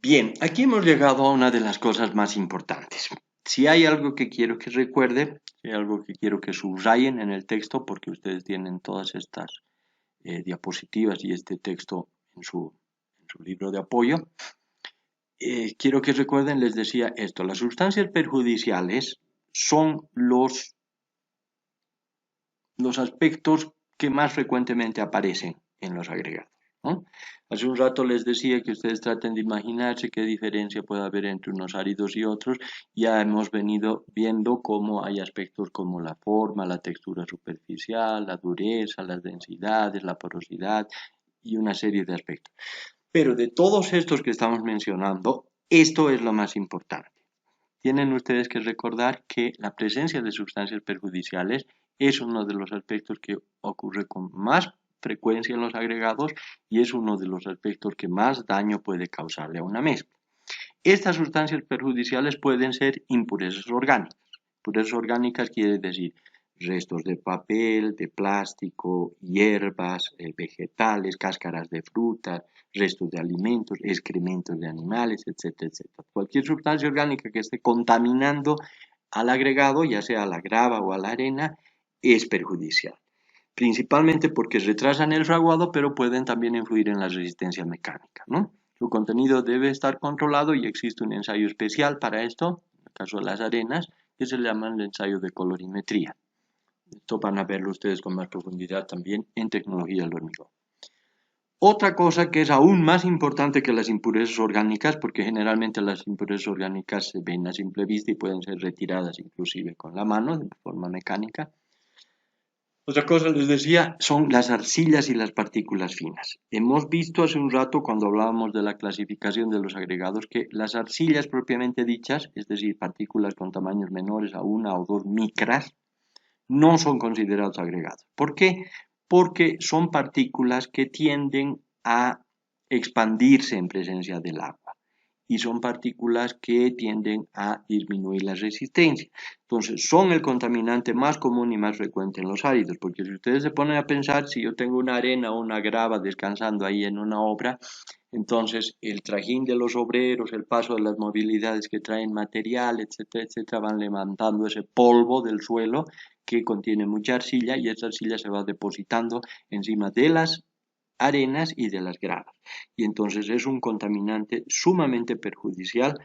Bien, aquí hemos llegado a una de las cosas más importantes. Si hay algo que quiero que recuerden, si hay algo que quiero que subrayen en el texto, porque ustedes tienen todas estas diapositivas y este texto en su libro de apoyo, quiero que recuerden, les decía esto, las sustancias perjudiciales son los aspectos que más frecuentemente aparecen en los agregados, ¿no? Hace un rato les decía que ustedes traten de imaginarse qué diferencia puede haber entre unos áridos y otros. Ya hemos venido viendo cómo hay aspectos como la forma, la textura superficial, la dureza, las densidades, la porosidad y una serie de aspectos. Pero de todos estos que estamos mencionando, esto es lo más importante. Tienen ustedes que recordar que la presencia de sustancias perjudiciales es uno de los aspectos que ocurre con más frecuencia en los agregados y es uno de los aspectos que más daño puede causarle a una mezcla. Estas sustancias perjudiciales pueden ser impurezas orgánicas. Impurezas orgánicas quiere decir restos de papel, de plástico, hierbas, vegetales, cáscaras de frutas, restos de alimentos, excrementos de animales, etcétera, etcétera. Cualquier sustancia orgánica que esté contaminando al agregado, ya sea a la grava o a la arena, es perjudicial. Principalmente porque retrasan el fraguado, pero pueden también influir en la resistencia mecánica, ¿no? Su contenido debe estar controlado y existe un ensayo especial para esto, en el caso de las arenas, que se llama el ensayo de colorimetría. Esto van a verlo ustedes con más profundidad también en tecnología del hormigón. Otra cosa que es aún más importante que las impurezas orgánicas, porque generalmente las impurezas orgánicas se ven a simple vista y pueden ser retiradas inclusive con la mano de forma mecánica, Otra cosa les decía son las arcillas y las partículas finas. Hemos visto hace un rato cuando hablábamos de la clasificación de los agregados que las arcillas propiamente dichas, es decir, partículas con tamaños menores a 1 o 2 micras, no son considerados agregados. ¿Por qué? Porque son partículas que tienden a expandirse en presencia del agua y son partículas que tienden a disminuir la resistencia. Entonces, son el contaminante más común y más frecuente en los áridos, porque si ustedes se ponen a pensar, si yo tengo una arena o una grava descansando ahí en una obra, entonces el trajín de los obreros, el paso de las movilidades que traen material, etcétera, etcétera, van levantando ese polvo del suelo que contiene mucha arcilla y esa arcilla se va depositando encima de las arenas y de las gravas. Y entonces es un contaminante sumamente perjudicial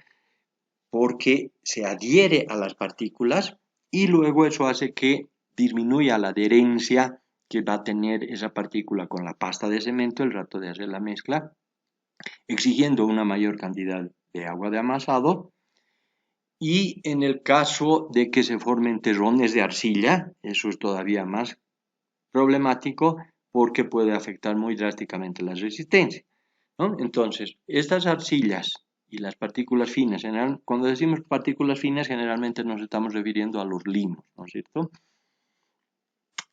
porque se adhiere a las partículas y luego eso hace que disminuya la adherencia que va a tener esa partícula con la pasta de cemento el rato de hacer la mezcla, exigiendo una mayor cantidad de agua de amasado. Y en el caso de que se formen terrones de arcilla, eso es todavía más problemático porque puede afectar muy drásticamente la resistencia, ¿no? Entonces, estas arcillas y las partículas finas, cuando decimos partículas finas, generalmente nos estamos refiriendo a los limos, ¿no es cierto?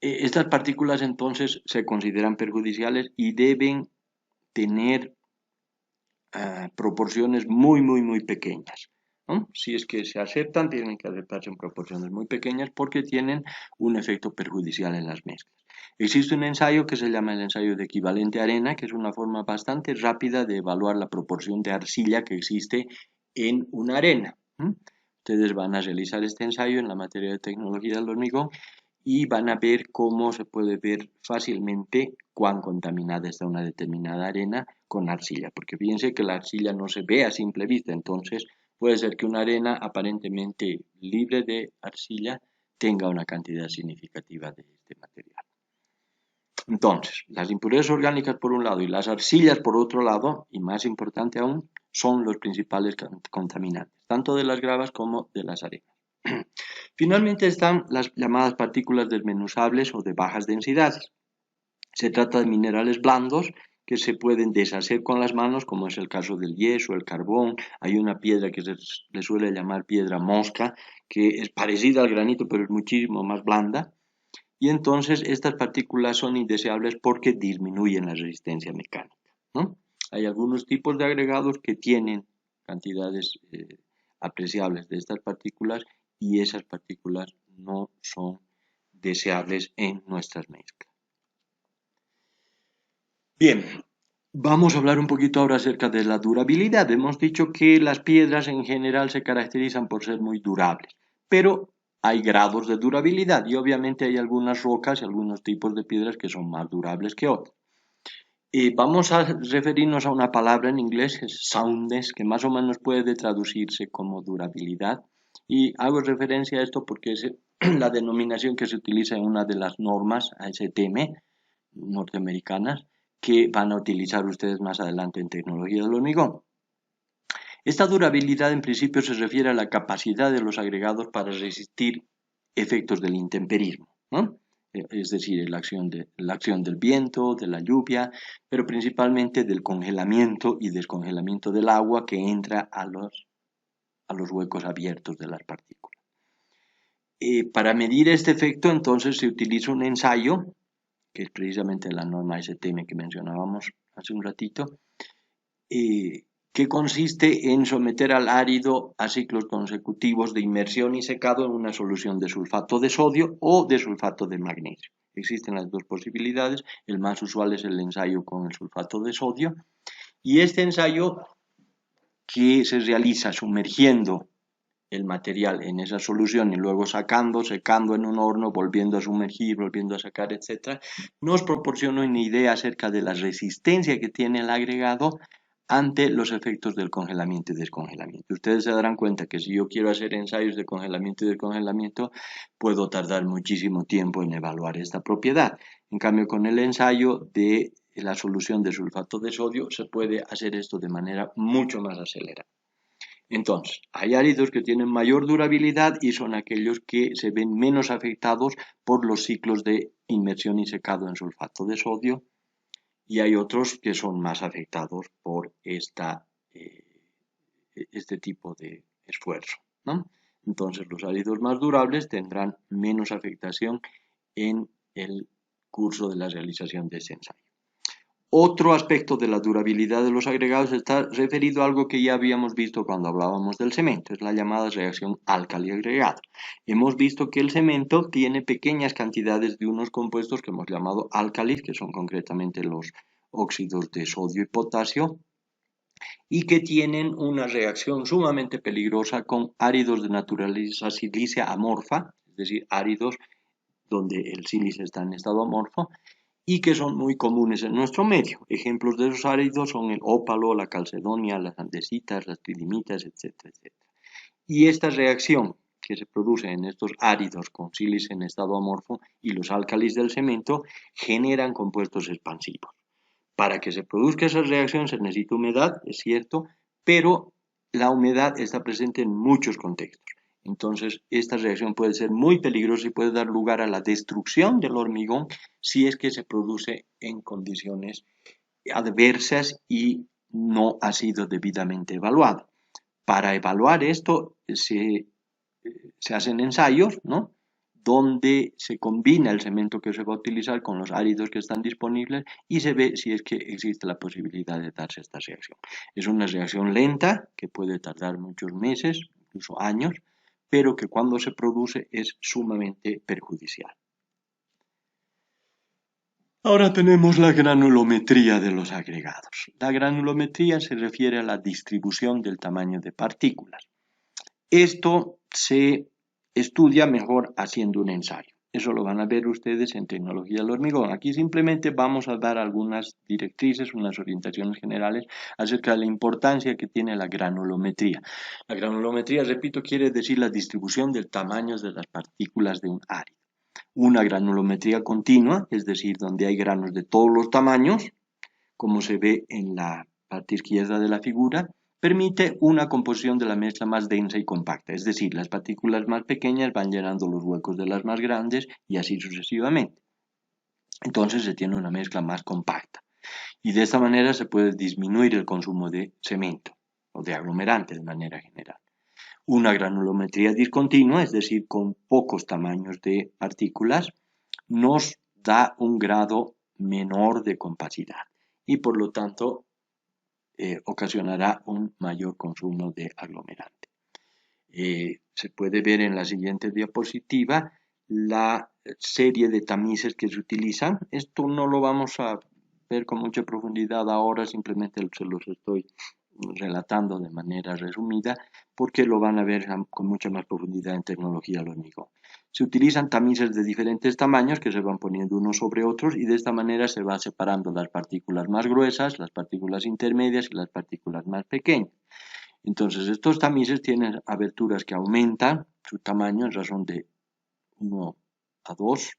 Estas partículas entonces se consideran perjudiciales y deben tener proporciones muy pequeñas, ¿no? Si es que se aceptan, tienen que aceptarse en proporciones muy pequeñas porque tienen un efecto perjudicial en las mezclas. Existe un ensayo que se llama el ensayo de equivalente arena, que es una forma bastante rápida de evaluar la proporción de arcilla que existe en una arena. Ustedes van a realizar este ensayo en la materia de tecnología del hormigón y van a ver cómo se puede ver fácilmente cuán contaminada está una determinada arena con arcilla, porque fíjense que la arcilla no se ve a simple vista, entonces puede ser que una arena aparentemente libre de arcilla tenga una cantidad significativa de este material. Entonces, las impurezas orgánicas por un lado y las arcillas por otro lado, y más importante aún, son los principales contaminantes, tanto de las gravas como de las arenas. Finalmente están las llamadas partículas desmenuzables o de bajas densidades. Se trata de minerales blandos que se pueden deshacer con las manos, como es el caso del yeso, el carbón. Hay una piedra que se le suele llamar piedra mosca, que es parecida al granito, pero es muchísimo más blanda. Y entonces estas partículas son indeseables porque disminuyen la resistencia mecánica, ¿no? Hay algunos tipos de agregados que tienen cantidades apreciables de estas partículas y esas partículas no son deseables en nuestras mezclas. Bien, vamos a hablar un poquito ahora acerca de la durabilidad. Hemos dicho que las piedras en general se caracterizan por ser muy durables, pero hay grados de durabilidad y obviamente hay algunas rocas y algunos tipos de piedras que son más durables que otras. Vamos a referirnos a una palabra en inglés, que es soundness, que más o menos puede traducirse como durabilidad. Y hago referencia a esto porque es la denominación que se utiliza en una de las normas ASTM norteamericanas que van a utilizar ustedes más adelante en tecnología del hormigón. Esta durabilidad en principio se refiere a la capacidad de los agregados para resistir efectos del intemperismo, ¿no? Es decir, la acción del viento, de la lluvia, pero principalmente del congelamiento y descongelamiento del agua que entra a los huecos abiertos de las partículas. Para medir este efecto, entonces se utiliza un ensayo, que es precisamente la norma STM que mencionábamos hace un ratito, que consiste en someter al árido a ciclos consecutivos de inmersión y secado en una solución de sulfato de sodio o de sulfato de magnesio. Existen las dos posibilidades, el más usual es el ensayo con el sulfato de sodio y este ensayo que se realiza sumergiendo el material en esa solución y luego secando en un horno, volviendo a sumergir, volviendo a sacar, etc., nos proporciona una idea acerca de la resistencia que tiene el agregado ante los efectos del congelamiento y descongelamiento. Ustedes se darán cuenta que si yo quiero hacer ensayos de congelamiento y descongelamiento, puedo tardar muchísimo tiempo en evaluar esta propiedad. En cambio, con el ensayo de la solución de sulfato de sodio se puede hacer esto de manera mucho más acelerada. Entonces, hay áridos que tienen mayor durabilidad y son aquellos que se ven menos afectados por los ciclos de inmersión y secado en sulfato de sodio, y hay otros que son más afectados por este tipo de esfuerzo, ¿no? Entonces, los áridos más durables tendrán menos afectación en el curso de la realización de este ensayo. Otro aspecto de la durabilidad de los agregados está referido a algo que ya habíamos visto cuando hablábamos del cemento, es la llamada reacción álcali-agregado. Hemos visto que el cemento tiene pequeñas cantidades de unos compuestos que hemos llamado álcalis, que son concretamente los óxidos de sodio y potasio, y que tienen una reacción sumamente peligrosa con áridos de naturaleza silicia amorfa, es decir, áridos donde el sílice está en estado amorfo, y que son muy comunes en nuestro medio. Ejemplos de esos áridos son el ópalo, la calcedonia, las andesitas, las tridimitas, etcétera, etcétera. Y esta reacción que se produce en estos áridos con sílice en estado amorfo y los álcalis del cemento generan compuestos expansivos. Para que se produzca esa reacción se necesita humedad, es cierto, pero la humedad está presente en muchos contextos. Entonces, esta reacción puede ser muy peligrosa y puede dar lugar a la destrucción del hormigón si es que se produce en condiciones adversas y no ha sido debidamente evaluado. Para evaluar esto se hacen ensayos, ¿no?, donde se combina el cemento que se va a utilizar con los áridos que están disponibles y se ve si es que existe la posibilidad de darse esta reacción. Es una reacción lenta que puede tardar muchos meses, incluso años, pero que cuando se produce es sumamente perjudicial. Ahora tenemos la granulometría de los agregados. La granulometría se refiere a la distribución del tamaño de partículas. Esto se estudia mejor haciendo un ensayo. Eso lo van a ver ustedes en tecnología del hormigón. Aquí simplemente vamos a dar algunas directrices, unas orientaciones generales acerca de la importancia que tiene la granulometría. La granulometría, repito, quiere decir la distribución del tamaño de las partículas de un árido. Una granulometría continua, es decir, donde hay granos de todos los tamaños, como se ve en la parte izquierda de la figura, permite una composición de la mezcla más densa y compacta, es decir, las partículas más pequeñas van llenando los huecos de las más grandes y así sucesivamente. Entonces se tiene una mezcla más compacta y de esta manera se puede disminuir el consumo de cemento o de aglomerante de manera general. Una granulometría discontinua, es decir, con pocos tamaños de partículas, nos da un grado menor de compacidad y por lo tanto ocasionará un mayor consumo de aglomerante. Se puede ver en la siguiente diapositiva la serie de tamices que se utilizan. Esto no lo vamos a ver con mucha profundidad ahora, simplemente se los estoy relatando de manera resumida porque lo van a ver con mucha más profundidad en tecnología del hormigón. Se utilizan tamices de diferentes tamaños que se van poniendo unos sobre otros y de esta manera se va separando las partículas más gruesas, las partículas intermedias y las partículas más pequeñas. Entonces estos tamices tienen aberturas que aumentan su tamaño en razón de 1 a 2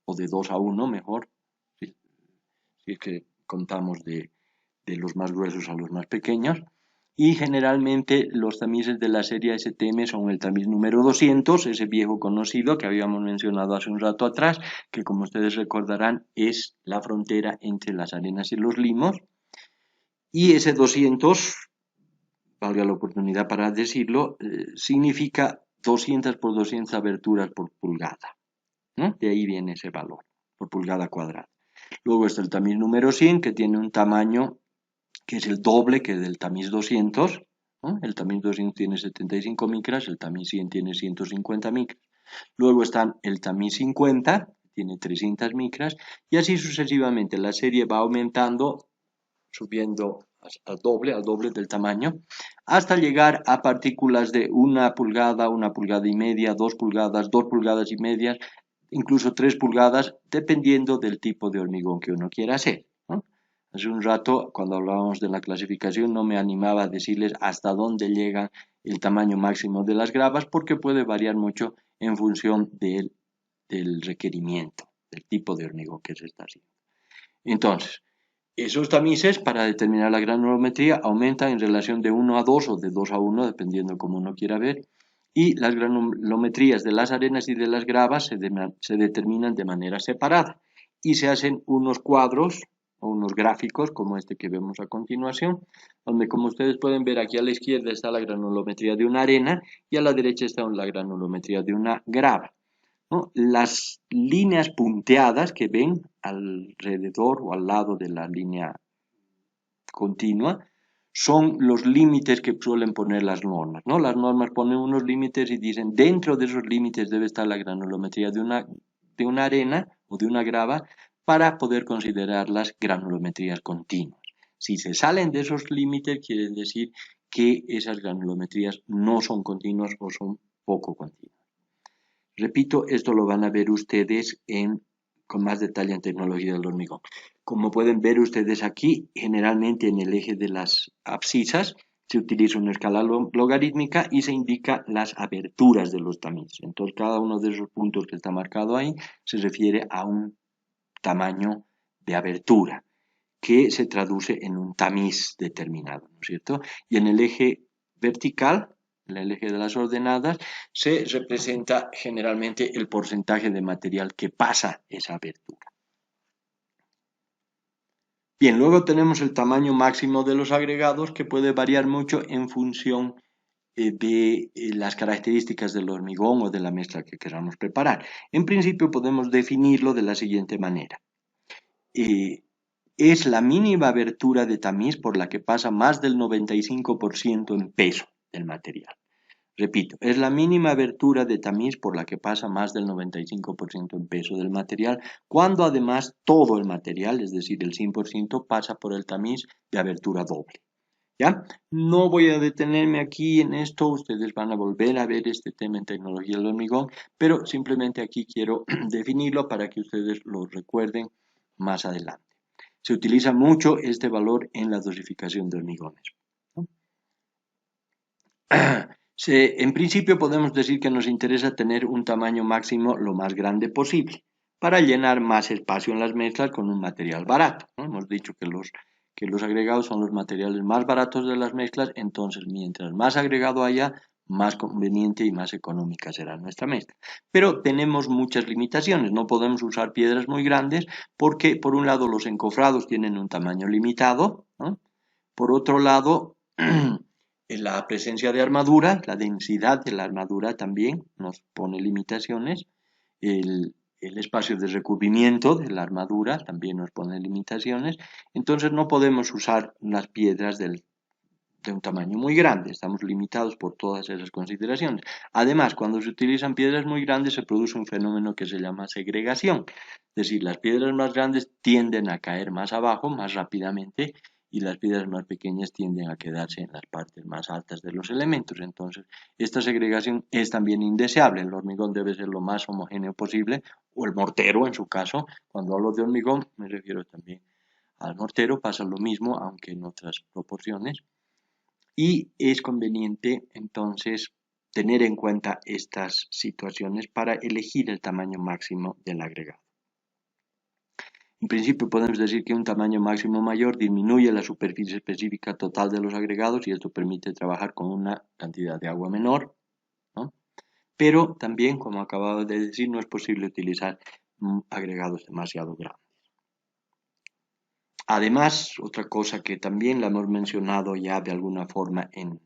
o de 2 a 1 mejor, si es que contamos de los más gruesos a los más pequeños, y generalmente los tamices de la serie STM son el tamiz número 200, ese viejo conocido que habíamos mencionado hace un rato atrás, que como ustedes recordarán es la frontera entre las arenas y los limos, y ese 200, valga la oportunidad para decirlo, significa 200 por 200 aberturas por pulgada, ¿no? De ahí viene ese valor, por pulgada cuadrada. Luego está el tamiz número 100, que tiene un tamaño que es el doble que del tamiz 200, ¿no? El tamiz 200 tiene 75 micras, el tamiz 100 tiene 150 micras. Luego está el tamiz 50, tiene 300 micras, y así sucesivamente. La serie va aumentando, subiendo al doble del tamaño, hasta llegar a partículas de 1 pulgada, 1 pulgada y media, 2 pulgadas, 2 pulgadas y media, incluso 3 pulgadas, dependiendo del tipo de hormigón que uno quiera hacer, ¿no? Hace un rato, cuando hablábamos de la clasificación, no me animaba a decirles hasta dónde llega el tamaño máximo de las gravas, porque puede variar mucho en función del requerimiento, del tipo de hormigón que se está haciendo. Entonces, Esos tamices para determinar la granulometría aumentan en relación de 1 a 2 o de 2 a 1, dependiendo como uno quiera ver, y las granulometrías de las arenas y de las gravas se determinan de manera separada y se hacen unos cuadros o unos gráficos como este que vemos a continuación, donde como ustedes pueden ver aquí a la izquierda está la granulometría de una arena y a la derecha está la granulometría de una grava, ¿no? Las líneas punteadas que ven alrededor o al lado de la línea continua son los límites que suelen poner las normas, ¿no? Las normas ponen unos límites y dicen dentro de esos límites debe estar la granulometría de una arena o de una grava para poder considerar las granulometrías continuas. Si se salen de esos límites quiere decir que esas granulometrías no son continuas o son poco continuas. Repito, esto lo van a ver ustedes con más detalle en tecnología del hormigón. Como pueden ver ustedes aquí, generalmente en el eje de las abscisas se utiliza una escala logarítmica y se indica las aberturas de los tamices. Entonces, cada uno de esos puntos que está marcado ahí se refiere a un tamaño de abertura que se traduce en un tamiz determinado, ¿no es cierto? Y en el eje vertical, en el eje de las ordenadas, se representa generalmente el porcentaje de material que pasa esa abertura. Bien, luego tenemos el tamaño máximo de los agregados que puede variar mucho en función de las características del hormigón o de la mezcla que queramos preparar. En principio podemos definirlo de la siguiente manera. Es la mínima abertura de tamiz por la que pasa más del 95% en peso del material. Repito, es la mínima abertura de tamiz por la que pasa más del 95% en peso del material, cuando además todo el material, es decir, el 100%, pasa por el tamiz de abertura doble. ¿Ya? No voy a detenerme aquí en esto, ustedes van a volver a ver este tema en tecnología del hormigón, pero simplemente aquí quiero definirlo para que ustedes lo recuerden más adelante. Se utiliza mucho este valor en la dosificación de hormigones. En principio podemos decir que nos interesa tener un tamaño máximo lo más grande posible para llenar más espacio en las mezclas con un material barato, ¿no? Hemos dicho que los agregados son los materiales más baratos de las mezclas, entonces mientras más agregado haya, más conveniente y más económica será nuestra mezcla. Pero tenemos muchas limitaciones, no podemos usar piedras muy grandes porque por un lado los encofrados tienen un tamaño limitado, ¿no? Por otro lado, la presencia de armadura, la densidad de la armadura también nos pone limitaciones, el espacio de recubrimiento de la armadura también nos pone limitaciones, entonces no podemos usar las piedras de un tamaño muy grande, estamos limitados por todas esas consideraciones. Además, cuando se utilizan piedras muy grandes se produce un fenómeno que se llama segregación, es decir, las piedras más grandes tienden a caer más abajo, más rápidamente, y las piedras más pequeñas tienden a quedarse en las partes más altas de los elementos. Entonces, esta segregación es también indeseable. El hormigón debe ser lo más homogéneo posible, o el mortero en su caso. Cuando hablo de hormigón me refiero también al mortero, pasa lo mismo, aunque en otras proporciones. Y es conveniente entonces tener en cuenta estas situaciones para elegir el tamaño máximo del agregado. En principio podemos decir que un tamaño máximo mayor disminuye la superficie específica total de los agregados y esto permite trabajar con una cantidad de agua menor, ¿no? Pero también, como acababa de decir, no es posible utilizar agregados demasiado grandes. Además, otra cosa que también la hemos mencionado ya de alguna forma en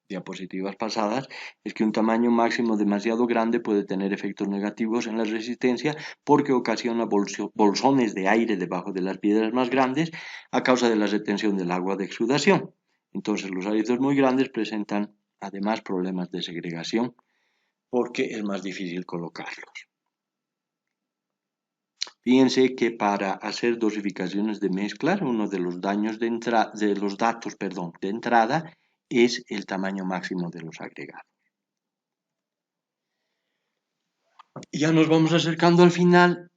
diapositivas pasadas, es que un tamaño máximo demasiado grande puede tener efectos negativos en la resistencia porque ocasiona bolsones de aire debajo de las piedras más grandes a causa de la retención del agua de exudación. Entonces los áridos muy grandes presentan además problemas de segregación porque es más difícil colocarlos. Fíjense que para hacer dosificaciones de mezclas, uno de los datos de entrada es el tamaño máximo de los agregados. Ya nos vamos acercando al final.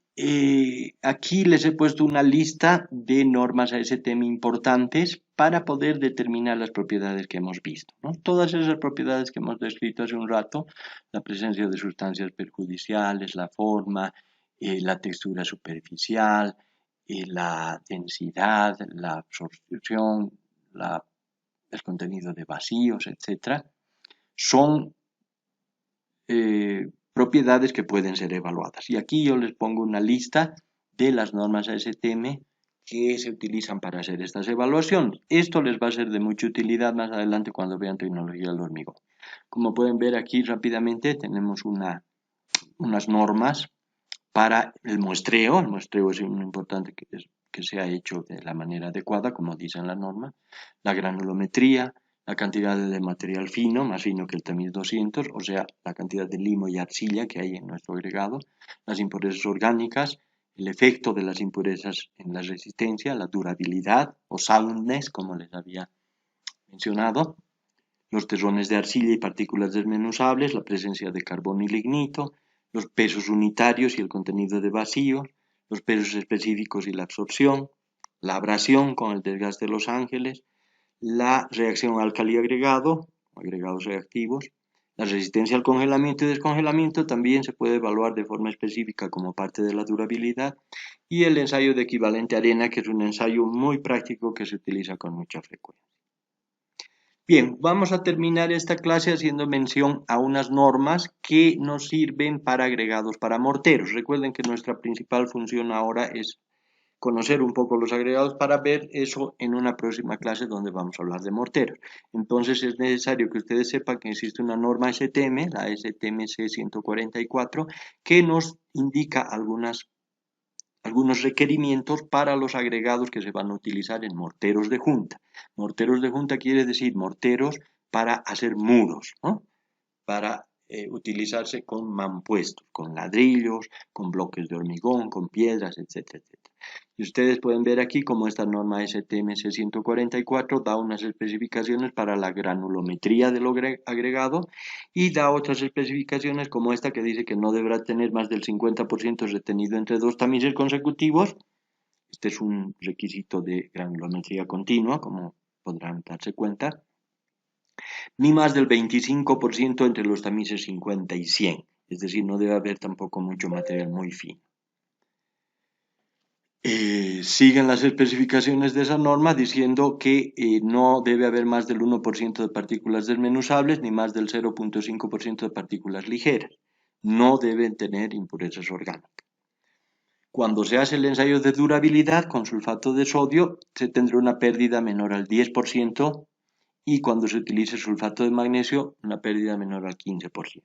Aquí les he puesto una lista de normas ASTM importantes para poder determinar las propiedades que hemos visto, ¿no? Todas esas propiedades que hemos descrito hace un rato, la presencia de sustancias perjudiciales, la forma, la textura superficial, la densidad, la absorción, el contenido de vacíos, etc., son propiedades que pueden ser evaluadas. Y aquí yo les pongo una lista de las normas ASTM que se utilizan para hacer estas evaluaciones. Esto les va a ser de mucha utilidad más adelante cuando vean tecnología del hormigón. Como pueden ver aquí rápidamente tenemos unas normas para el muestreo. El muestreo es muy importante que sea hecho de la manera adecuada, como dice en la norma. La granulometría, la cantidad de material fino, más fino que el tamiz 200, o sea, la cantidad de limo y arcilla que hay en nuestro agregado, las impurezas orgánicas, el efecto de las impurezas en la resistencia, la durabilidad o soundness, como les había mencionado, los terrones de arcilla y partículas desmenuzables, la presencia de carbono y lignito, los pesos unitarios y el contenido de vacío, los pesos específicos y la absorción, la abrasión con el desgaste de los ángeles, la reacción álcali-agregado, agregados reactivos, la resistencia al congelamiento y descongelamiento también se puede evaluar de forma específica como parte de la durabilidad, y el ensayo de equivalente arena, que es un ensayo muy práctico que se utiliza con mucha frecuencia. Bien, vamos a terminar esta clase haciendo mención a unas normas que nos sirven para agregados para morteros. Recuerden que nuestra principal función ahora es conocer un poco los agregados para ver eso en una próxima clase donde vamos a hablar de morteros. Entonces es necesario que ustedes sepan que existe una norma STM, la STM-C 144, que nos indica algunos requerimientos para los agregados que se van a utilizar en morteros de junta. Morteros de junta quiere decir morteros para hacer muros, ¿no? Para utilizarse con mampuestos, con ladrillos, con bloques de hormigón, con piedras, etcétera, etcétera. Y ustedes pueden ver aquí cómo esta norma STM-C 144 da unas especificaciones para la granulometría del agregado y da otras especificaciones como esta que dice que no deberá tener más del 50% retenido entre dos tamices consecutivos. Este es un requisito de granulometría continua, como podrán darse cuenta, ni más del 25% entre los tamices 50 y 100, es decir, no debe haber tampoco mucho material muy fino. Siguen las especificaciones de esa norma diciendo que no debe haber más del 1% de partículas desmenuzables ni más del 0.5% de partículas ligeras. No deben tener impurezas orgánicas. Cuando se hace el ensayo de durabilidad con sulfato de sodio, se tendrá una pérdida menor al 10%, y cuando se utilice sulfato de magnesio, una pérdida menor al 15%.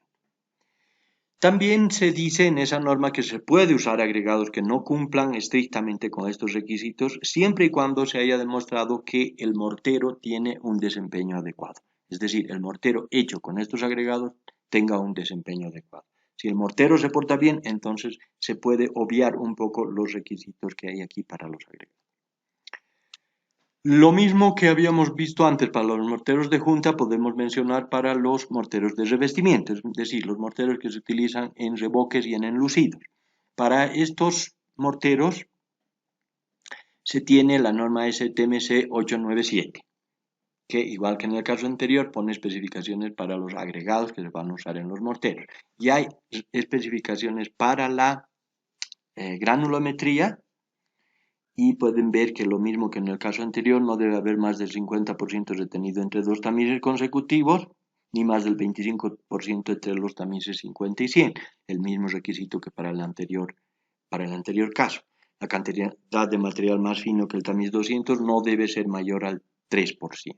También se dice en esa norma que se puede usar agregados que no cumplan estrictamente con estos requisitos, siempre y cuando se haya demostrado que el mortero tiene un desempeño adecuado. Es decir, el mortero hecho con estos agregados tenga un desempeño adecuado. Si el mortero se porta bien, entonces se puede obviar un poco los requisitos que hay aquí para los agregados. Lo mismo que habíamos visto antes para los morteros de junta, podemos mencionar para los morteros de revestimiento, es decir, los morteros que se utilizan en revoques y en enlucidos. Para estos morteros se tiene la norma STM-C 897, que igual que en el caso anterior pone especificaciones para los agregados que se van a usar en los morteros. Y hay especificaciones para la granulometría, y pueden ver que lo mismo que en el caso anterior no debe haber más del 50% retenido entre dos tamices consecutivos, ni más del 25% entre los tamices 50 y 100, el mismo requisito que para el anterior caso. La cantidad de material más fino que el tamiz 200 no debe ser mayor al 3%.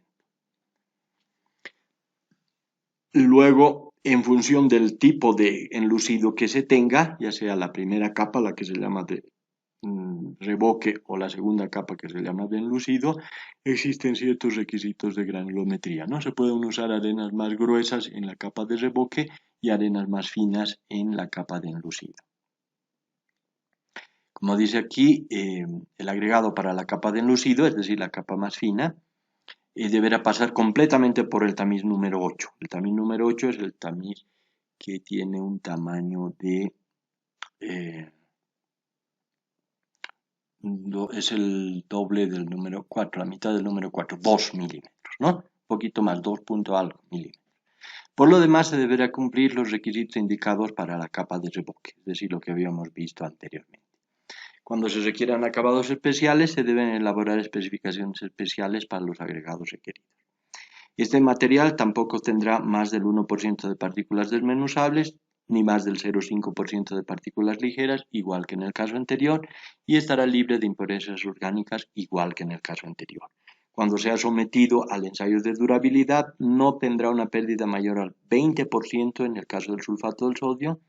Luego, en función del tipo de enlucido que se tenga, ya sea la primera capa, la que se llama de revoque, o la segunda capa que se llama de enlucido, existen ciertos requisitos de granulometría. No se pueden usar arenas más gruesas en la capa de revoque y arenas más finas en la capa de enlucido. Como dice aquí, el agregado para la capa de enlucido, es decir, la capa más fina, deberá pasar completamente por el tamiz número 8. El tamiz número 8 es el tamiz que tiene un tamaño de es el doble del número 4, la mitad del número 4, 2 milímetros, ¿no? Un poquito más, 2 punto algo milímetros. Por lo demás, se deberá cumplir los requisitos indicados para la capa de revoque, es decir, lo que habíamos visto anteriormente. Cuando se requieran acabados especiales, se deben elaborar especificaciones especiales para los agregados requeridos. Este material tampoco tendrá más del 1% de partículas desmenuzables, ni más del 0,5% de partículas ligeras, igual que en el caso anterior, y estará libre de impurezas orgánicas, igual que en el caso anterior. Cuando sea sometido al ensayo de durabilidad, no tendrá una pérdida mayor al 20% en el caso del sulfato del sodio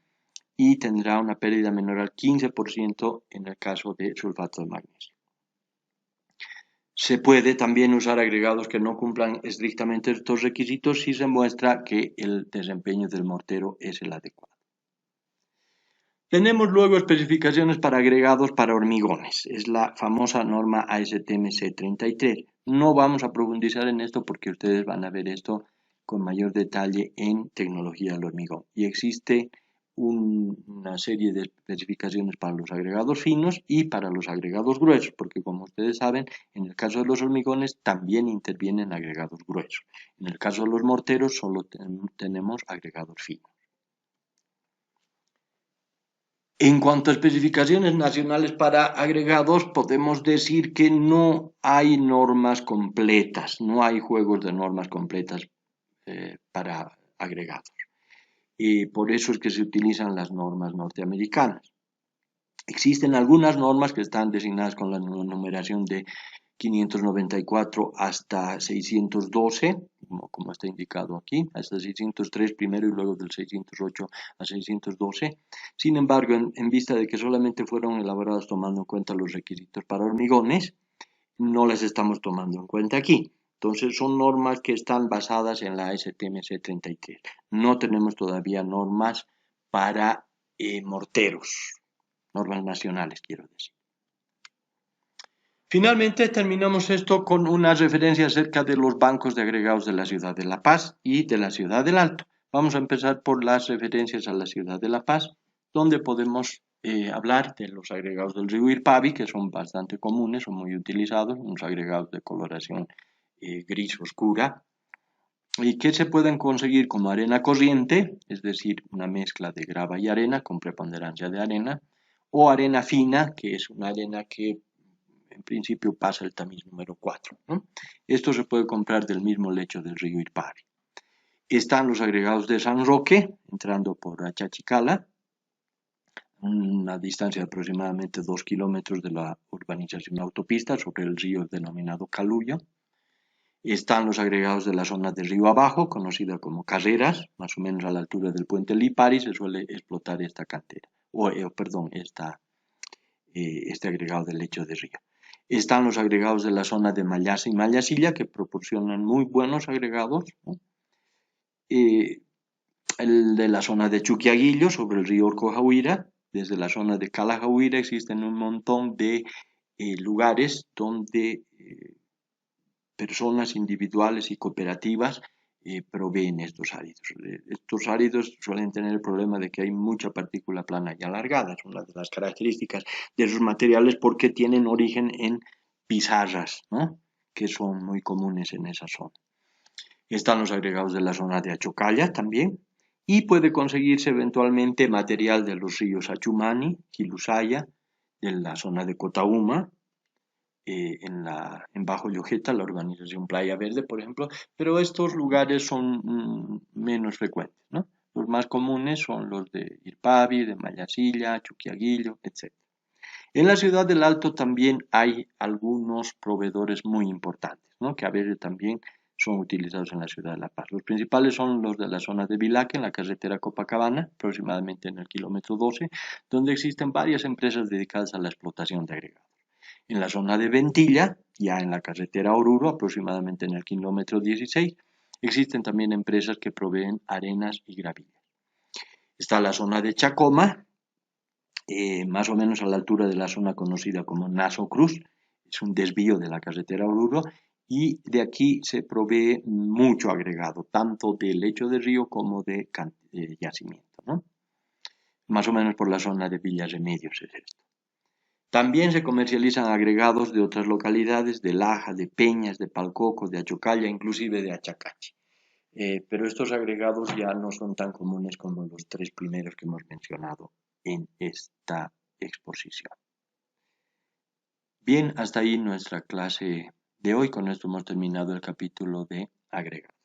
y tendrá una pérdida menor al 15% en el caso de sulfato de magnesio. Se puede también usar agregados que no cumplan estrictamente estos requisitos si se muestra que el desempeño del mortero es el adecuado. Tenemos luego especificaciones para agregados para hormigones. Es la famosa norma ASTM C33. No vamos a profundizar en esto porque ustedes van a ver esto con mayor detalle en tecnología del hormigón. Y existe una serie de especificaciones para los agregados finos y para los agregados gruesos, porque como ustedes saben, en el caso de los hormigones también intervienen agregados gruesos. En el caso de los morteros solo tenemos agregados finos. En cuanto a especificaciones nacionales para agregados, podemos decir que no hay normas completas, no hay juegos de normas completas para agregados. Y por eso es que se utilizan las normas norteamericanas. Existen algunas normas que están designadas con la numeración de 594 hasta 612, como está indicado aquí, hasta 603 primero y luego del 608 a 612. Sin embargo, en vista de que solamente fueron elaboradas tomando en cuenta los requisitos para hormigones, no las estamos tomando en cuenta aquí. Entonces son normas que están basadas en la ASTM C33. No tenemos todavía normas para morteros, normas nacionales quiero decir. Finalmente terminamos esto con una referencia acerca de los bancos de agregados de la ciudad de La Paz y de la ciudad del Alto. Vamos a empezar por las referencias a la ciudad de La Paz, donde podemos hablar de los agregados del río Irpavi, que son bastante comunes, son muy utilizados, unos agregados de coloración gris oscura, y que se pueden conseguir como arena corriente, es decir, una mezcla de grava y arena con preponderancia de arena, o arena fina, que es una arena que en principio pasa el tamiz número 4. ¿no? Esto se puede comprar del mismo lecho del río Irpavi. Están los agregados de San Roque, entrando por Achachicala, una distancia de aproximadamente 2 kilómetros de la urbanización autopista sobre el río denominado Caluyo. Están los agregados de la zona de río abajo, conocida como Carreras, más o menos a la altura del puente Lipari, se suele explotar esta cantera, este agregado del lecho de río. Están los agregados de la zona de Mayasa y Mayasilla, que proporcionan muy buenos agregados. ¿no? El de la zona de Chuquiaguillo, sobre el río Orcojahuira. Desde la zona de Calajahuira existen un montón de lugares donde personas individuales y cooperativas proveen estos áridos. Estos áridos suelen tener el problema de que hay mucha partícula plana y alargada, es una de las características de esos materiales porque tienen origen en pizarras, ¿no? que son muy comunes en esa zona. Están los agregados de la zona de Achocalla también, y puede conseguirse eventualmente material de los ríos Achumani, Quilusaya, de la zona de Cotauma, en Bajo Llojeta, la urbanización Playa Verde, por ejemplo, pero estos lugares son menos frecuentes, ¿no? Los más comunes son los de Irpavi, de Mayasilla, Chuquiaguillo, etc. En la ciudad del Alto también hay algunos proveedores muy importantes, ¿no? que a veces también son utilizados en la ciudad de La Paz. Los principales son los de la zona de Vilaque, en la carretera Copacabana, aproximadamente en el kilómetro 12, donde existen varias empresas dedicadas a la explotación de agregados. En la zona de Ventilla, ya en la carretera Oruro, aproximadamente en el kilómetro 16, existen también empresas que proveen arenas y gravillas. Está la zona de Chacoma, más o menos a la altura de la zona conocida como Naso Cruz, es un desvío de la carretera Oruro, y de aquí se provee mucho agregado, tanto de lecho de río como de yacimiento, ¿no? Más o menos por la zona de Villas Remedios es esto. También se comercializan agregados de otras localidades, de Laja, de Peñas, de Palcoco, de Achocalla, inclusive de Achacachi. Pero estos agregados ya no son tan comunes como los tres primeros que hemos mencionado en esta exposición. Bien, hasta ahí nuestra clase de hoy. Con esto hemos terminado el capítulo de agregar.